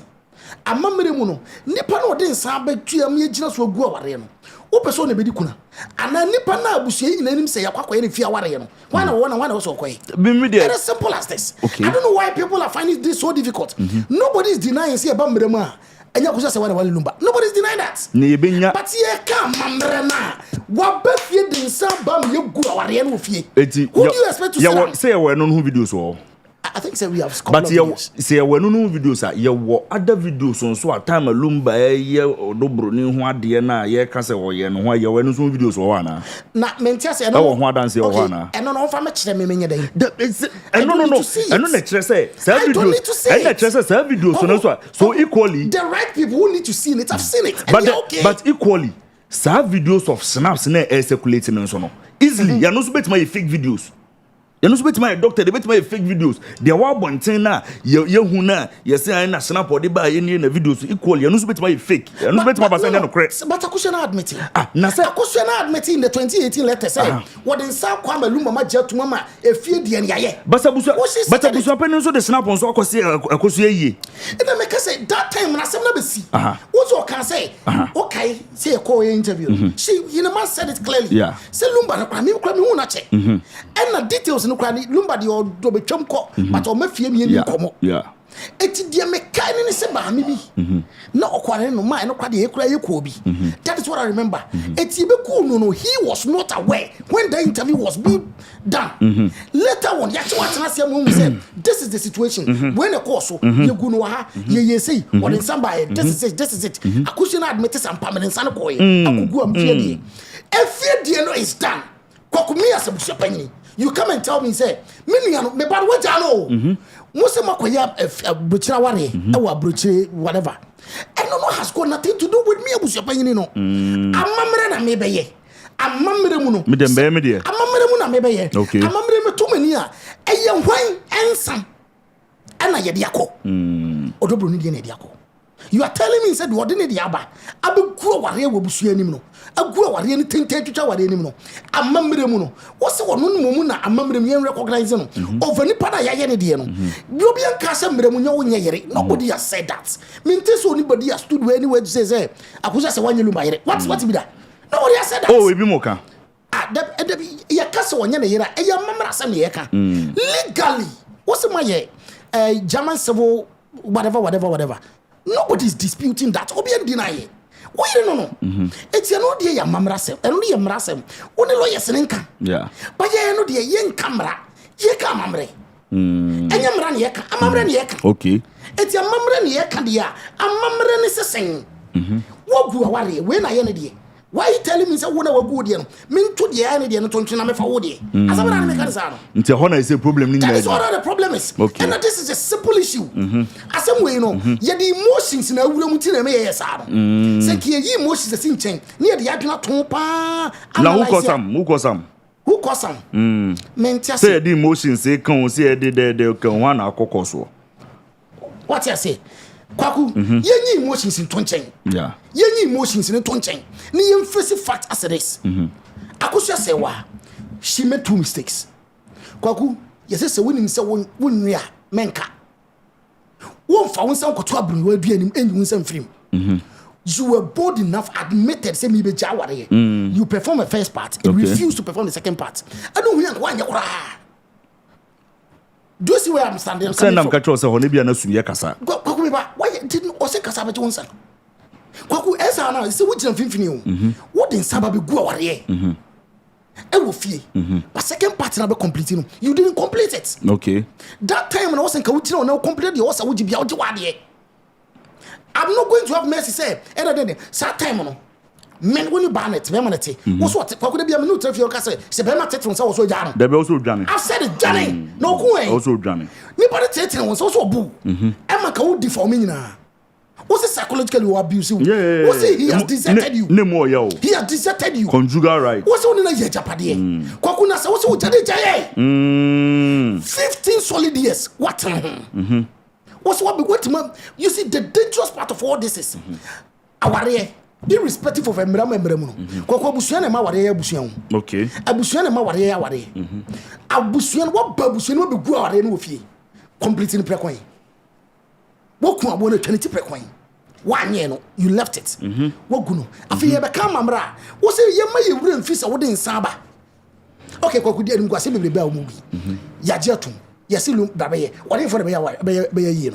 Amamremuno nipa no de nsa abatuam ye gina so gu aware no. Wo person na be di kuna. Ana nipa na abusu yi nanim say yakwakoye ne fi aware no. Why na so koye. It is simple as this. Okay. I don't know why people are finding this so difficult. Nobody is denying say ba mremu a enya kusa say wale Lumba. Nobody is denying that. Ne benya. But ye ka mamre na wa ba fie de nsa ba me gu aware no fie. Who do you expect to say? Say we no videos o. I think say we have but say we no videos a ye wo other videos so at time Lumba ye odobroni ho ade na ye ka say wo ye no ho ye we no so videos o na mentia say no ho adanse o na eno no fa me kire me menye den no eno na kire say videos eno na kire say videos so equally the right people who need to see it have seen it but equally some videos of snaps na circulating so no easily you no so bet my fake videos. You know, bet my doctor, they bet my fake videos. They were bonten na, ye huna, ye say I na snap or they buy any videos equally. You know, bet my fake. You know, bet my person no correct. But I question admitting. Na say I question admitting the 2018 letter say what in South Kwame Lumba ma jet to mama e fie de ne yaye. But abusu pen so the snap on so akosi ye. And then make say that time na sem na be see. What you can say? Okay, say a call interview. She you know man said it clearly. Yeah. Say Lumba na kwame hu na check. And the details no kwani Lumba de do be twam ko but o mafie mi ni komo. Yeah. Eti dia me kai ni se ba mi bi na okware no man no kwade ekura yeko bi. That is what I remember. Eti be cool no he was not aware when the interview was being done. Later on yachi watena se mo say this is the situation when the course you go no ha ye say what in somebody this is it akushi na admit some permanent san ko ye akugu am fie die e fie die no is done. Kwaku me as a bushapani. You come and tell me say me me bad what I know. Most of my butcher whatever. And no has got nothing to do with me bushapani no. I'm na me beye. I'm mamre muno. Me dem be me de. I'm mamre muna me beye. Okay. I'm mamre me too many a. Eye hwan ensam. Ana ye diako. Odobro ni de na diako. You are telling me said what didn't the aba? Abeguro ware we busu anim no. Aguro ware ni tente twitwa ware anim no. Amamre mu no. Wo se wono no mu na amamre mu yen recognize no. Over ni pada ya ye ne de no. Bi obi an ka se mre mu nya wo nya yere. Nobody has said that. Me nte so anybody has stood where anywhere to say akusa se wanye Lumba yere. What be that? Nobody has said that. Oh, we be moka. Ya ka se wanye ne yere. E ya mamra se ne ye ka. Legally. Wo se ma ye German civil whatever. Nobody is disputing that. Obian deny it. Why no? It's no dear mamrasem, and only a mrasem. Only lawyers in income. Yeah. But yeah, no dear young camera. Yeka mamre. And yamran yeka, a mamran yeka. Okay. It's your mamran yeka, dear. A mamran is a sing. What go away when I ended. Why you telling me so when I was good? Mean to the end, and don't you know me for woody. As I'm a cancer. Until Honor is a problem. That is what the problem is. Okay. And this is a simple issue. As some way, you know, yet the emotions in a room till me, yes, say, ye emotions the same thing. Near the Adina Tompa. Now, who cause some? Who cause some? Say the emotions, they can't say they can one a cocoso. What I say? Kwaku, ye emotions in Tonchen. Yeah. Ye emotions in Tonchen. Ni face fact as it is. Akusha say wa. She made 2 mistakes. Kwaku, yes, say winning say won ya menka. Won fa won san koto abru we dua nim enyi won san film. You were bold enough, admitted, say me be jaware. You perform a first part and refuse to perform the second part. I don't hear one yakura. Do you see where I'm standing? Send them catch us a honey and a suya casa. Why didn't Ose Casaba Johnson? Kwaku Esa now, see which of infinium. What in Sababi go away? I will fee. But second part never completing. You didn't complete it. Okay. That time when I was in Kawuchino, now complete the Osa would be out to one year. I'm not going to have mercy, say, and then, sad time on. Men when you ban it, memonity. What's what? Could be a minute if your castle? Sebema Tetron also Jan. They also Johnny. I've said it, Johnny. No way. Also Johnny. Nobody Tetron was also a boo. Emma Cody for me now. Was it psychologically abusive? Yeah. Was it he has deserted you? No more, yo. He has deserted you. Conjugal right. What's on in a Japadi? Kwakuna says, what's Jay? 15 solid years. What? What's what? You see, the dangerous part of all this is our irrespective of Embramu. Kwabusian ma ware abusian. Okay. Abusian ma ware aware. Abusian what babusian will be go aware no fie. Completing precoin. What come about 20 precoin? 1 year no, you left it. What guno? Afi ye be come amra. Wo say ye ma ye wura mfisa wo den saba. Okay, kwaku di ngwa se bebrebe a omubi. Ya jetum. Yes, Lumba be what if for the year?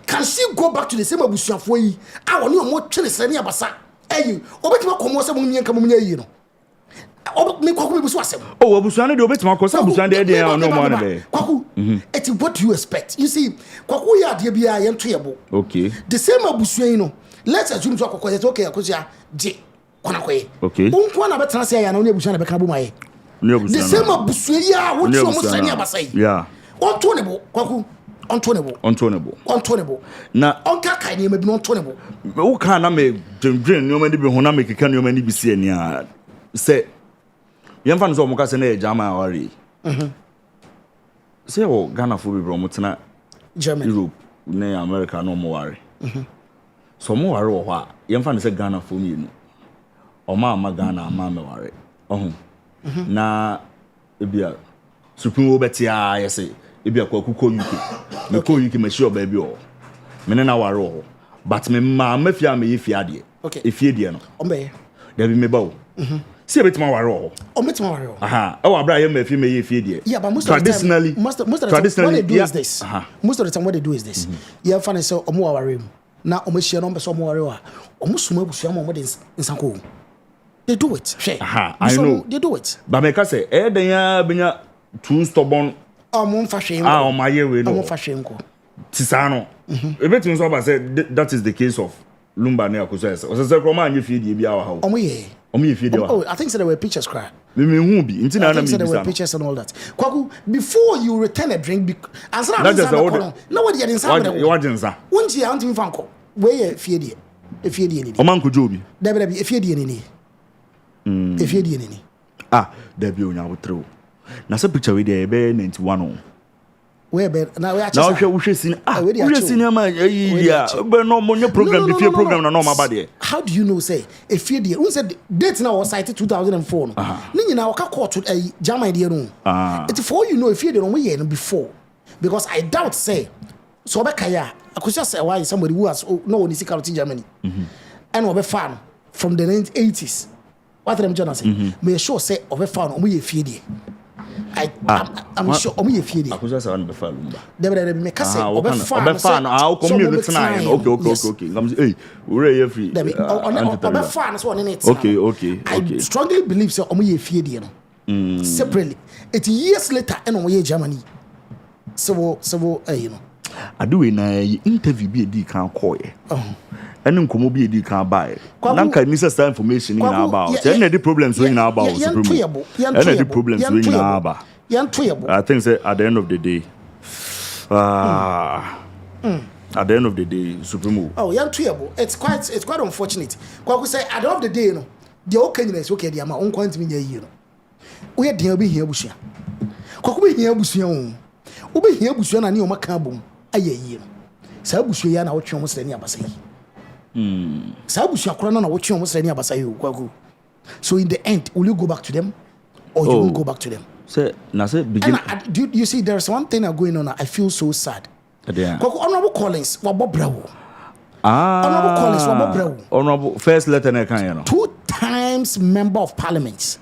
Can she go back to the same abusian for ye? I want you more chillis than Yabasa. Eh, Obetma Comosa Munia Camunia, you know. Oh, me Kwaku was awesome. Oh, Abusan, the Obetma Cosa, Busan, no money. Kwaku, it's what you expect. You see, Kwakuya, dear Bia, and Triable. Okay. The same abusiano. Let's assume Kwaku is okay, Akosia, J. Konakwe. Okay. Unkwana better say, I know Busan Becabumai. The same abusuya, what you almost say never say. Yeah. Untonable, Kwaku. Untonable. Now, Uncle Kanye may be not tonable. Who can I make Jim no many be Honamic can you many be seen ya? Say, young fans of Mocasane, Jama worry. Say, oh, Ghana for Bromotana, Germany, Europe, nay, America, no more worry. So more or what? Young fans say Ghana for me. Or Mamma Ghana, Mamma worry. Oh, na ebia supreme obeti I say ebia kwaku ko UK me ko UK me sure baby o me na ware but me ma mafia me yefia de okay efie de no ombe da bi me ba o see ebeti ma ware o metima ware o aha e wa bra ye mafia me yefie de yeah but most traditionally of the time what they do is this most of the time what they do is this yeah fan say omo ware na omo hia no be so omo ware o omo suma busu omo de nsanko. They do it. I know. They do it. But me say, then ya benya too stubborn. Fashion. My year we know. Fashion ko. Tisano. Everything so say that is the case of Lumba ne akoso ese. O se kroma anye fie die bia wa ha. Omo ye fie Oh, I think so there were pictures cry. Me hu bi. Nti na I na think me so there were bisa. pictures and all that. Kwaku, before you return a drink, answer Not just the order. no what you didn't say. What jinsa? Won't you auntie Fanko? Where fie die? If you die. Oman ko jobi. There be if you die ni. If you die ni. Ah, there be onya wotro. Na se picture we dey be 91 o. Where be na we Na wo sin wo sin ma ya be no mo nye program be fie program na no ma ba de. How do you know say if you die? Who said date na was cited 2004 no. Ni nyina waka court Germany dey no. It's for you know if you dey no we here before because I doubt say so be kaya akosia say why somebody who has no one is in Germany. And we fan from the 1980s. What I'm trying to say, me sure say obe fan omo ye fie die. I'm sure omo ye fie die. Akosia say wan be fa Lumba. Debe me ka say obe fan how come you tena okay I'm say hey we ye free. Obe fan so on it. Okay. I strongly believe say omo ye fie die no. Separately. It years later and omo ye Germany. So you know. Aduwe na interview bi edi kan call ye. Ene nkomo bi edi kan buy. Nanka necessary information in about. Say na the problems we na about supreme. Ene the problems we na about. I think say at the end of the day at the end of the day supreme. Oh, it's quite unfortunate. Kwaku say at the end of the day no. The okanyina okay dey ama on kwant me nya no. We dey obi hia busua. Kwaku be hia busua o. Obi hia busua na ne o maka bom ayi no. Sa busua ya na wo twe mo sere ne abasa yi. Sa busua kora na wo twe mo sere ne abasa yi Kwaku. So in the end, will you go back to them or you won't go back to them? Say na say begin. And you see there's one thing going on. I feel so sad. Kwaku Honorable Collins wa bobrawo. Honorable Collins wa bobrawo. Honorable first letter na kan ya no. 2 times member of parliament.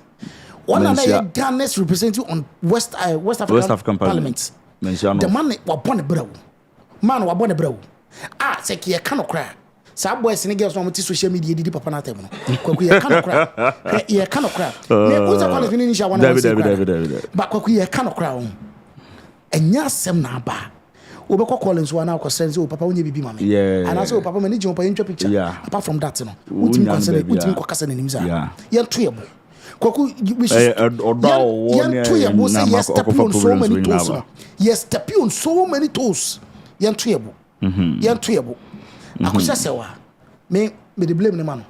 One another Ghana's representative on West African Parliament. The man wa born brawo. Man wa born brawo. Say ki e kan okra. Sa boys ni girls no mti social media didi papa na tem no. Kwaku ye kan okra. Ye kan okra. Me unza Collins ni nisha wana. David. But kwaku ye kan okra on. Enya asem na ba. Obekọ Collins wa na akọ sense o papa onye bibi mama. And I say o papa mani je opa ntwa picture. Apart from that no. Utimi ko kasa na nimza. Ye ntoyebo. Kwaku we should Yantoyebo say yes step on so many toes. Yes step on so many toes. Yantoyebo. Yantoyebo. Akosia sewa. Me the blame ne man.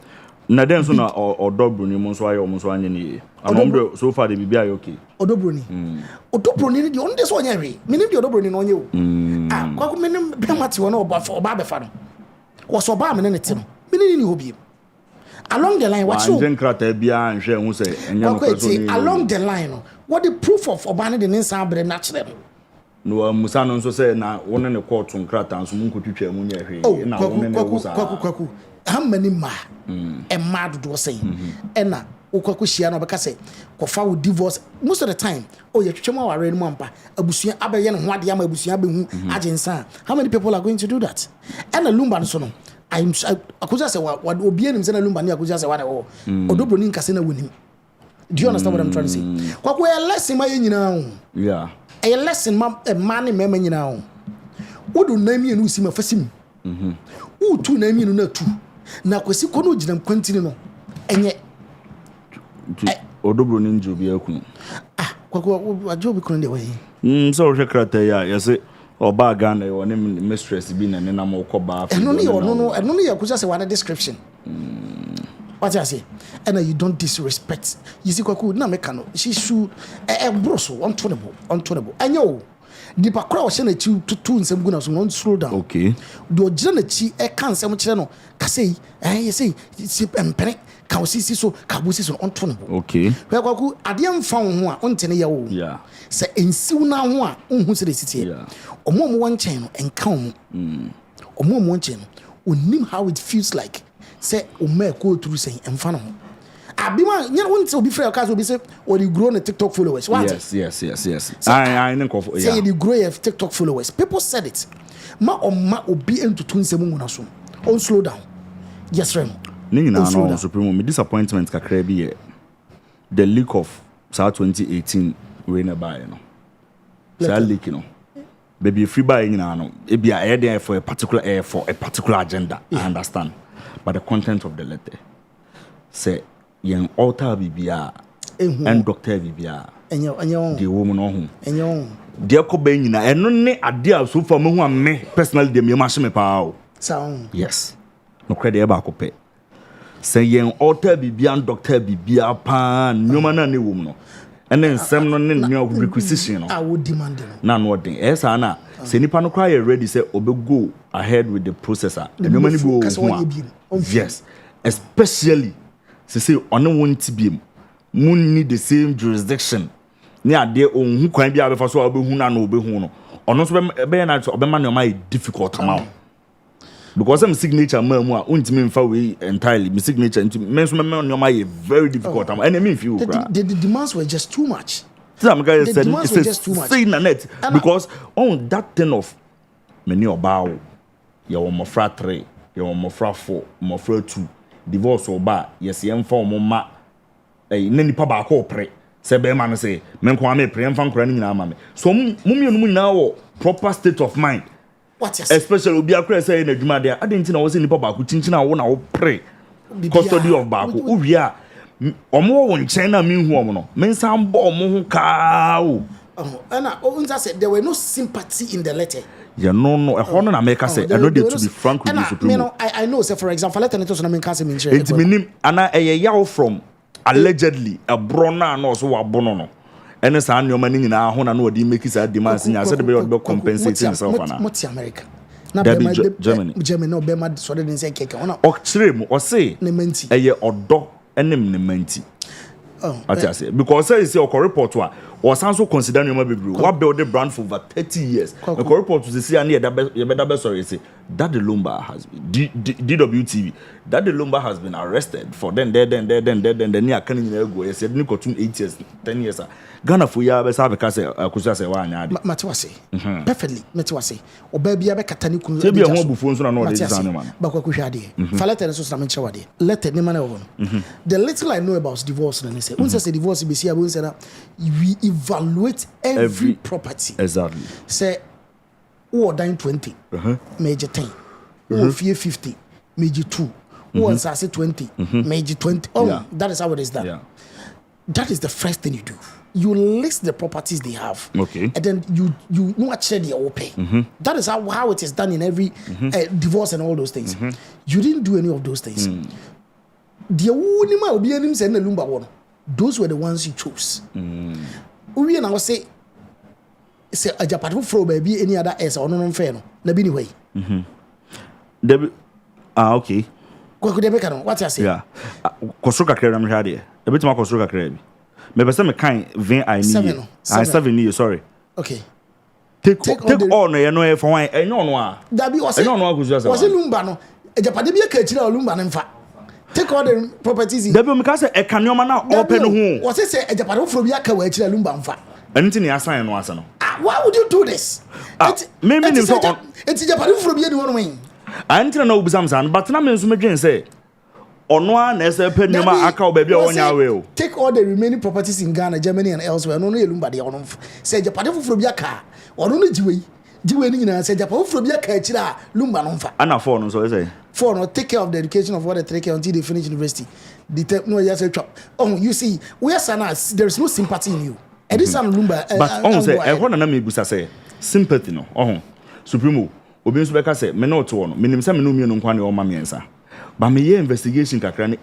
Na den so na odobroni mo so aye o mo so anye ne. Anombre so far the bibia okay. Odobroni. Odobroni ni de on dey so anya hwe. Me nim de odobroni no onye o. Kwaku me nim bemati wo na oba befa no. Wo so ba me ne te no. Me ni hobie. Along the line what you along the line what the proof of obane the nsa abre na kire no musa no so say na won ne court nkrata nso mun kotwetwa mu nya hwe na won ne wo sa kwaku how many ma e ma do say e na ukwaku hia na beka say kofa wo divorce most of the time ye twetwa ma ware no ampa abusua abaye ne ho ade ama abusua abehu agensa how many people are going to do that and a Lumba so no I could say what Obianim Zena Lumba, I could just say what Odobroni Casina winning. Do you understand what I'm trying to say? What we're less in my now. Yeah. A lesson, money, memory now. What do name you see my first him? Who two name you know two? Now, Quasi Kono Jim continue. And yet, Odobroni Jobia. What Job couldn't away. So, Shakata, yes. Or Bagana or name mistress being an enamel coba. And only I could just say one description. What I say, and you don't disrespect. You see, Kwaku, na mekano. She should a broso, untunable. I know. The pakra was sent to two in some good as one slow down. Okay. Do Janet, a cancer, which I know. Casay, I say, sip and panic. Kausisi so kabusi so untunable. Okay. Where Kwaku, I didn't found one on 10 year old. Yeah. Say, in soon now one, who's the city. Yeah. Or more one channel and come. Or more one channel. We know how it feels like. Say, o may go through saying and fun. I be one, you want to be fair, because will be say, or you grow a TikTok followers. Yes. I know. Say you grow a TikTok followers. People said it. Ma will be into twins and moon soon. On slow down. Yes, Rem. Nina, no, Supreme, disappointment, Kakrebi, the leak of South 2018 rain by, you know. Say, leak, you know. Baby, free by, you know, it be a there for a particular agenda. I understand. But the content of the letter say yen alter bibia and doctor bibia enyo the woman no ho enyo de ko ba nyina eno ne ade a so fa me ho me personally de me ma hye me pa o sound yes no credit e ba ko pe say yen alter bibia and doctor bibia pa nyoma na ne wom no ene nsem no ne nyo requisition no I would demand no na no den esa na se nipa no cry ready say obego ahead with the processor nyoma ni go yes especially say on won tibiem mun need the same jurisdiction ni ade ohun kwan bia be fa so obehu na obehu no ono so be na obema na my difficult amount because I'm signature man mu a untimi mfa we entirely my signature men so me no my very difficult amount and I mean feel the demands were just too much. The demands were just too much. Say na net because on that thing of many obawo ya wo mofra 3 ya wo mofra 4 mofra 2 divorce oba yes ye mfa wo ma na nipa ba ko pre se be ma no say men ko am pre mfa nkora ni nyina ma me so mumienu mu nyina wo proper state of mind. What yes especially obi akra say na adwuma de adenti na wo say nipa ba ko chinchina wo na wo pre custody of ba ko uwi a omo wo nchen na me hu omo no men san bo omo ho ka o and I said there were no sympathy in the letter. Yeah, no. I want to make say. I know they to be frank with you, Supreme. I know. Say for example, let me tell you something. It's minim. Ana yaw from allegedly a brona no so wabono no. Ene sa anyo mani nyina ho na no odi make say demands nya say they be compensate himself ana. What's America? Na Germany. Germany no be mad so dey say keke. O kire mu o say eye odo enem ne manti. I say because say o report wa was also consider nyoma bebre what build the brand for over 30 years the report to say and you better sorry say that the Lumba has been DWTV that the Lumba has been arrested for then near can go said niko 8 years 10 years Ghana for ya be sabe ka say akusa say wa anya de matwase perfectly matwase obabia be katani kunu se bia ho bufu nso na no dey design man ba kwa hwa de falete so na menche wade let any man over the little I know about divorce na say unse say divorce be see abun say that we evaluate every property exactly say who dying 20 major 10 who fear 50 major 2 who say 20 major 20 that is how it is done. That is the first thing you do. You list the properties they have, okay, and then you know actually they will pay. That is how it is done in every divorce and all those things. You didn't do any of those things. The only man be him saying the Lumba one. Those were the ones you chose. We and I say a Japan for baby any other else or no fair no. Nabi anyway. Okay. What I say? Yeah. Kosoka kere na hade. E betima kosoka kere bi. Me pese me kan vin I need. 7 years, sorry. Okay. Take all no ye no e for wan enyo no a. Dabi o say. Enyo no a kuzu asa. O say Lumba no. E Japan bi e ka chira Lumba no mfa. Take all the properties. Dabi me ka say e kanioma na open no ho. O say e Japan fro bi aka wa chira Lumba mfa. Enti ne asan no asa no. Why would you do this? Me ni so enti Japan fro bi e ni wono wen. Antina na obisam san but na me nso medwen say ono a na ese pe nyoma aka oba bia wonya we o take all the remaining properties in Ghana, Germany and elsewhere no Lumba de ono say Japan fufuro bia ka ono no jiwe ni nyina say Japan fufuro bia ka akira Lumba no mfa ana for no so say for no take care of the education of what they take care until they finish university no yes you see we are sana there is no sympathy in you and this an Lumba but on say e ho na me busa say sympathy no supremo obi nso beka say me no to no menim say me no mienu nkwa ne o ma miensa ba me ye investigation kakra ne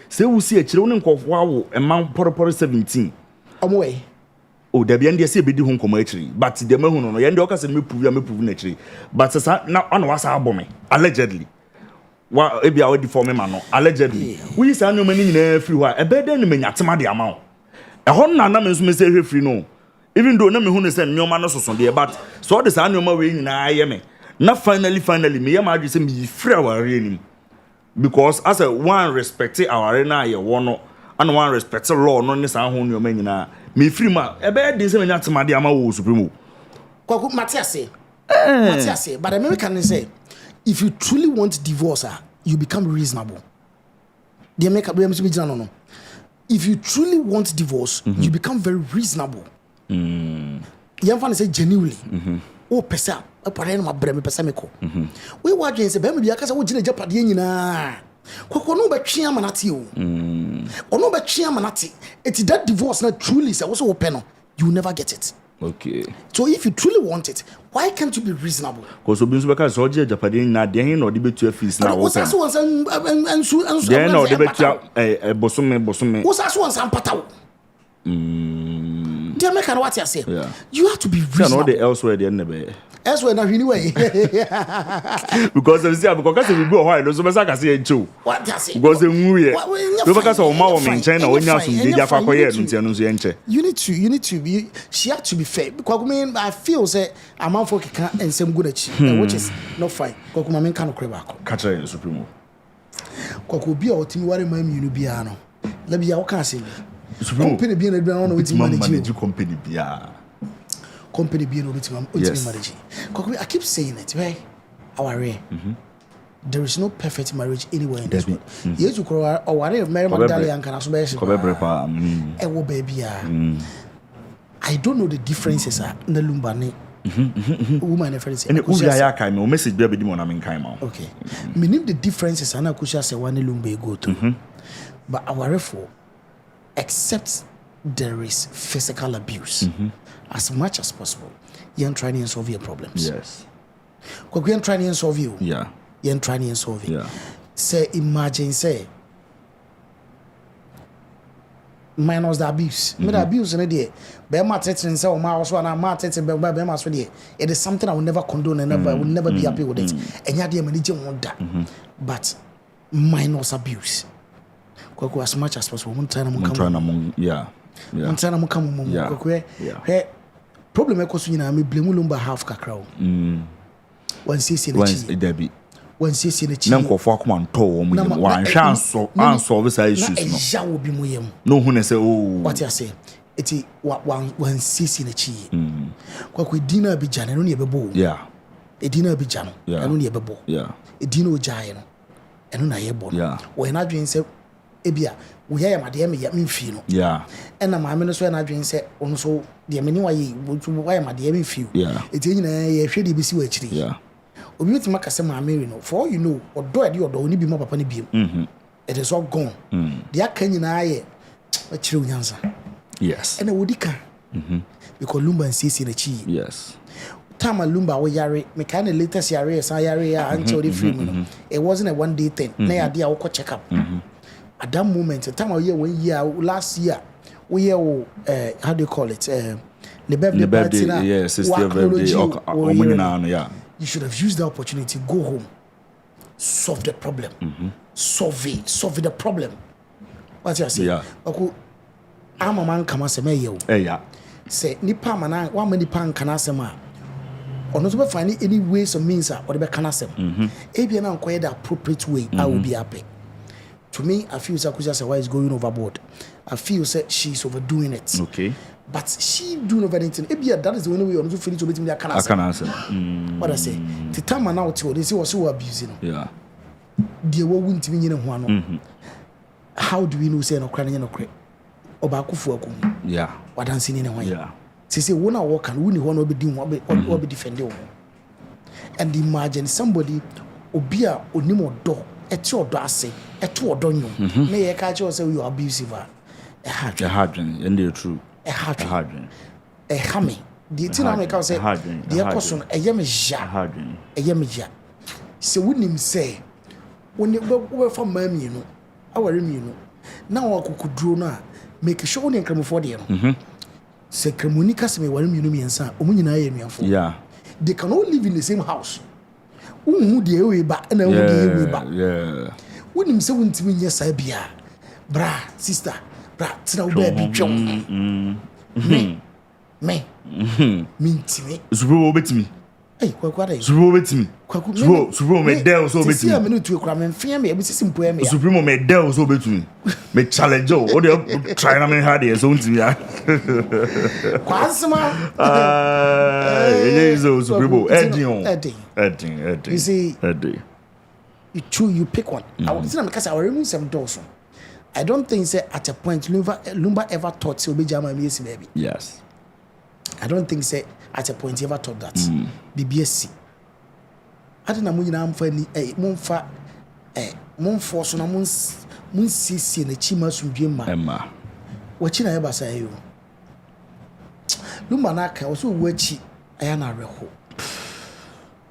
say wo si akire wo ne nkofo awo emman porpor 17 omwe o da bia ndie say bedi ho nkomo akiri but de mahu no ye ndie o ka say me prove na akiri but sa na ona wasa abome allegedly wa ebia we deform ma no allegedly we say anyoma ni nyina free ho a ebeden ne manyatema de ama e ho na me nso me say hwe free no even though na me hu ne say nyoma no soso de but so de sa anyoma we nyina aye me na finally me ya ma adwe say me free our reanim because as a one respect our arena ye wono and one respect law no ne sa ho nyoma nyina me free ma e be dey say me nyatema de ama wo supremo kwaku Matias but American say if you truly want divorce you become reasonable. The American no. If you truly want divorce, you become very reasonable. You say genuinely. Oh, pesa, a parent my breme pesamiko. We watch and say, Baby, I can't watch in a Japan. Kwako no betwe amanate o. Ono betwe amanate. It's that divorce na truly say was open no, you will never get it. Okay. So if you truly want it, why can't you be reasonable? Because Obinsu because so je Japan na de no de betu afis na wo. What's that one and de no de betu bosome. What's that one pata wo? They make what you say. Yeah. You have to be reasonable. No the elsewhere there never. Elsewhere na anyway. Because they say because we go high no so be say ka say encho. What you say? Because nwu ye. We because o ma wo me China onya so de ja fa koye no ntia no so enche. You need to be she had to be fair because I feel say amount for kika ensem go na chi which is not fine. Because ma men kan okre ba ko. Catcher supremo. Because bi a otimi ware ma mi no bia no. La bia wo kan say company bia na bia no wetin manage company bia. Company being ultimate marriage. I keep saying it, right? There is no perfect marriage anywhere in this world. Yes, you grow or whatever Mary Magdalene can also be. Baby. I don't know the differences in the Lumba woman reference. And Uya Kaimo message baby demon I'm in Kaimo. Okay. Meaning the differences and I could say one Lumba go to. But our for except there is physical abuse. As much as possible, you're trying to solve your problems. Yes. Because you're trying to solve you. Yeah. You're trying to solve it. Yeah. Say, imagine, say, minus the abuse. The abuse in the day. It is something I will never condone and never will never be happy with it. And yet, the manager won't that. But minus abuse. As much as possible, one time yeah. One time I'm coming. Yeah. Problem because you know me blame Lumba half kakra. One says in the Debbie. One says in the chi. Nanko for come and told me one chance solve this issues. No, will be moyem. No one say oh. What you say? It's one says in the chi. Kwakwe dinner be jana no yebebo. Yeah. A dinner be jana. Yeah. No yebebo. Yeah. A dinner jaya. And no yebbo. Yeah. When I drink say ebia we hear my dear me feel no. Yeah. And my minister and I drink say on so the many why my dear me feel. Yeah. It's in a shady BC actually. Yeah. Obi to make say my Mary no. For all you know, or do I do or only be more papa ni bi. It is all gone. The akan nyina ye a chiru nyansa. Yes. And a wodika. Because Lumba and CC the chi. Yes. Time Lumba we yare me kind of latest yare until the free. It wasn't a one day thing. Na idea I check up. At that moment, the time of year when year last year, we how do you call it? The birthday, yeah, 60th birthday. Yeah. You should have used the opportunity. Go home, solve the problem, solve the problem. What you say? Yeah. Okay, I'm a man. Come on, say me yo. Yeah. Say nipa mana one many pan can ask ma. Or not to find any ways or means or the can ask them. If you not the appropriate way, I will be happy. To me, I feel Sakuja Sawa is going overboard. I feel she's overdoing it. Okay. But she doing over anything. That is the only way you're not feeling to meet me. I can answer. What I say. The time I now tell they say was so abusing. Yeah. Dear won't be in one. How do we know say no crying no cry? Obakufu. Yeah. What dancing in a way. Yeah. She say one walk and one will be doing what be defending. And imagine somebody obia onimo do. At your dossy, at your donio. May I catch you say you are abusive? A hardrin, and they're true. A hardrin. A hammy. The Tinamica say, the person, a yamija, a yamija. So wouldn't him say, when you were from Mammy, you know, our immune. Now I could draw now, make a show and come for them. Say, Cremonicas may want me and son, yeah. They can all live in the same house. Who the way back and way back. Yeah. Wouldn't him say, wouldn't mean yes, I be bra, sister, bra, no baby, John. Me, mean to me. Zero bit me. Hey, what is Zero bit me? Supremo made Dell so bit me. A minute to a crime and fear me, Mrs. Simple. Supremo made Dell so bit me. Me challenge Joe, or they're trying to make hard as own to me. Quasima. Supremo, Eddie. You see, Eddie. You pick one. I was because I will remove some doors. I don't think say at a point Lumba ever thought so be Jama Messi baby. Yes. I don't think say at a point he ever thought that. BBSC. I don't know when I'm for any mon force na mon sisi na chima sundwema Emma wachi na yeba say yo Lumba na ka oso wachi aya na reho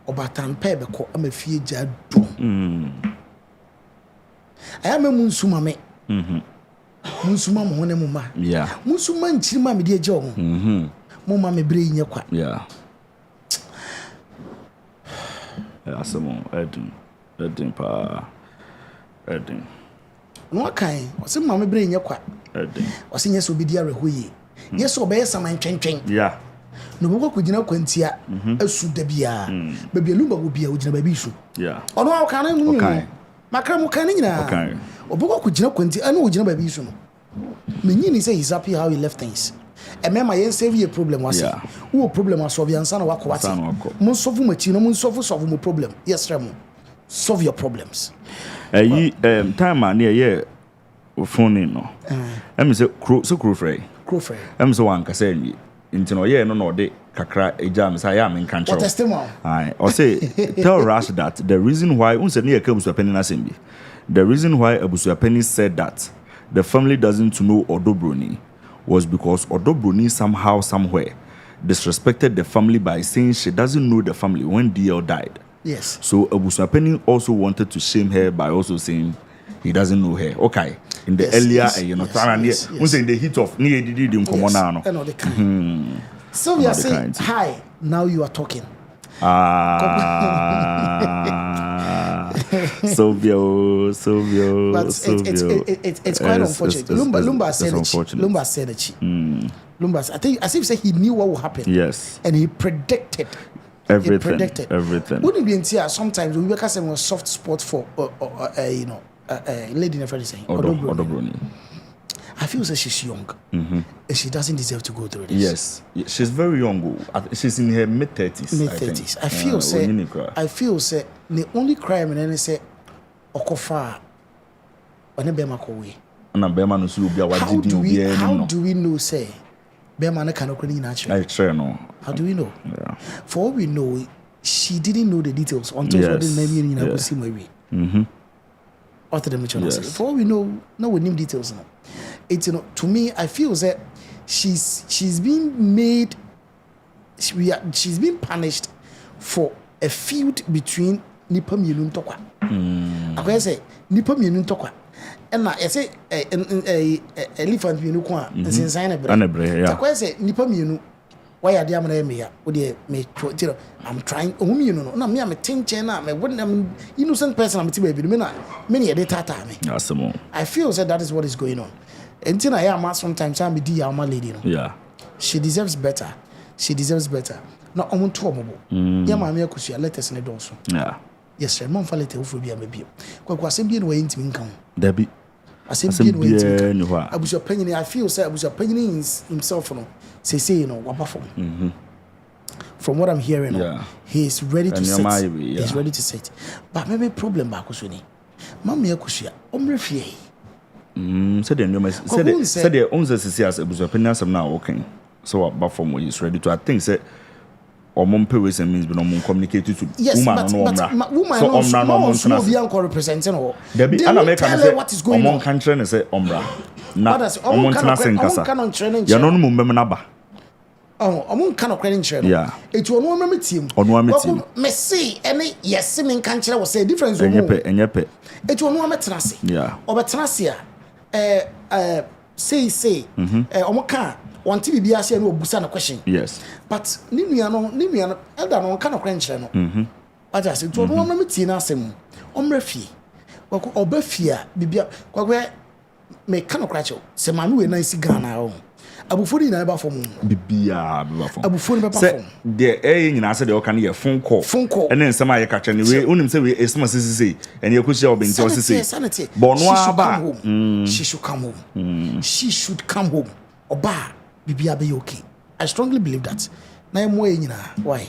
obatan pe be ko amafie gya do aya me munsuma me munsuma mo ne muma munsuma nchirima me de gya ho muma me bre nya kwa asemo edin pa edin no kan osi mama bre nya kwa edin osi nya so bi dia reho yi yeso be saman twentwen no boko kugina kwantia asu da bia babia Lumba wo bia ugina babi su ono wa kan mu makra mu kan nyina oboko kugina kwantia ana ugina babi su no menyini say he's happy how he left things emema yen save a problem wase wo problem asolve yansa na wako wate mun solve machi no mun solve mo problem yes remo solve your problems time na ye phone no em say crow frey em so wan kasa nyi nti no ye no de kakra ejam say ya men kan what testimony or say tell Rush that the reason why unse ne yaka busuapeni na sembi the reason why abusuapeni said that the family doesn't know Odobroni was because Odobroni somehow somewhere disrespected the family by saying she doesn't know the family when DL died. Yes. So Abusuapeni also wanted to shame her by also saying he doesn't know her. Okay. In the earlier, in the heat of near did in common now. So we are saying hi. Now you are talking. Sylvio. But it's quite unfortunate. Lumba said it. Lumba, I think as if say he knew what would happen. Yes. And he predicted. Everything. Wouldn't be until sometimes we work as a soft spot for lady in a friend saying Odobroni. I feel that she's young. And she doesn't deserve to go through this. Yes. She's very young. She's in her mid-30s. I feel say the only crime and then say Okofa on Bema Kowe. How do we know say Bema cannot clean naturally? How do we know? Yeah. For all we know, she didn't know the details until maybe in see maybe. For all we know, no we name details now. It's to me, I feel that she's being made. She's been punished for a feud between Nipa Mienu Tokwa. I say Nipa Mienu Tokwa. And I say elephant Mienu Kwa. Since I say Nipa Mienu. Why are they me? I'm trying. No, me. I'm a tinchen. I'm innocent person. I'm a baby. Many a data me. I feel that is what is going on. Until I am sometimes I'm a my lady. Yeah. She deserves better. Not on two mobile. Yeah, my mere kusia letters in the door. Yeah. Yes, sir. Mom fell will be a baby. Quite simply way into income. Debbie. I simply way to I was your penny. I feel I was your penny himself. Say from what I'm hearing, he's ready to sit. He's ready to sit. But maybe problem back was winning. Mammy Akushia, Omrefie. Said the owns as a busuapena now working. So about from what he's ready to, I think, say, or Mompewis and means but no communicated to woman. So be uncle representing or what is going on country and say Ombra. Not as Omontan training. You're no Mumba. Oh, among kind of credit share. Yeah. It will no team. On one team. Messi, any yes, seeming country was a difference. And yep. It will no metanasi. Yeah. Or betanasia. Say, Omoka, one TV BRC and Busana question. Yes. But Nimiano, Elder no kind of credit channel. But as it will no metina sem. Omrefi. Or Befia, Bibia, where may kind of cratch. Semanu and nice Ghana. Abufori na eba form bibia abufori be perform the nyina say the can hear phone call and then some aye ka che ne we unim say we esma sisi and ye kushia obenti o sisi but no aba she should come home she should come home oba bibia be okay. I strongly believe that na emo nyina why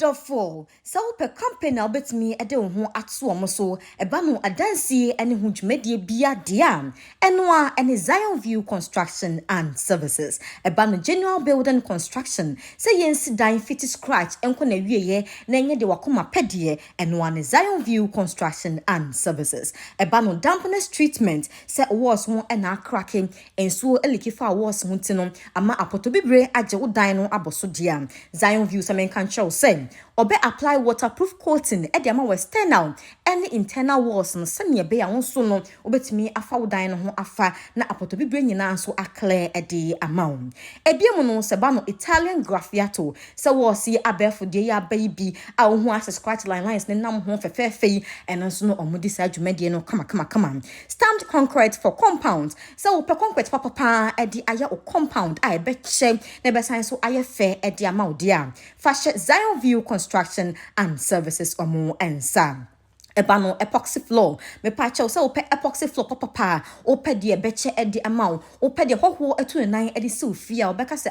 Adofo, so pe company na obetumi ede wo ho ato omo so eba no adansi ene ho dwumedie bia dia eno a ene Zion View Construction and Services eba no general building construction say yensi dan fit scratch enko na wieye na enye de wakoma pedie eno a ne Zion View Construction and Services eba no dampness treatment say walls ho ena cracking ensuo elikifa walls ho tino ama apotobibre age wo dan no aboso dia Zion View some can show say obe apply waterproof coating e de ama external any internal walls no sene be ya wonso no obetimi afa wodan no ho afa na apotobibre nyina nso aclear e de amount ebiemu no se ba no Italian graffiato se wo si abefo de ya baby a wo ho access scratch lines ne nam ho fefefe eno nso no omudi sa dwumade no kama stamped concrete for compound se wo pe concrete papa e de aya o compound a e be che na be san so aye fe e de amount dia fashion Zion View Construction and Services omo ensa ebano epoxy floor me pacha so ope epoxy floor papa ope de beche e de amount ope de hoho etunan e de sofia obeka se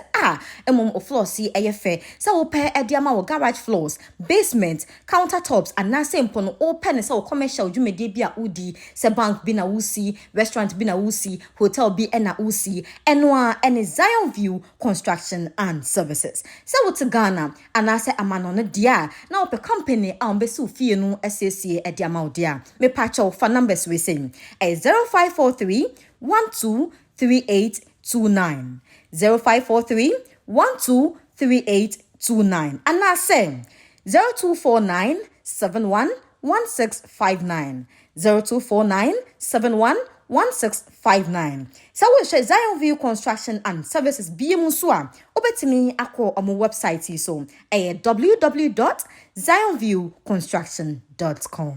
emom o floor si eyefe so ope e de amount garage floors basement countertops and na simple no ope ne so commercial dwumede bia udi se bank bi na wusi restaurant bi na wusi hotel bi na wusi eno a ene Zion View Construction and Services so what Ghana anase amano no dia na ope company a ombe sofie no SSA the amount there. Me patch off for numbers we say 0543 123829 0543 123829 and I say 0249 711659 0249 711659 so we share Zion View Construction and Services BMUSUA obetimi akọ omo website so www.zionviewconstruction.com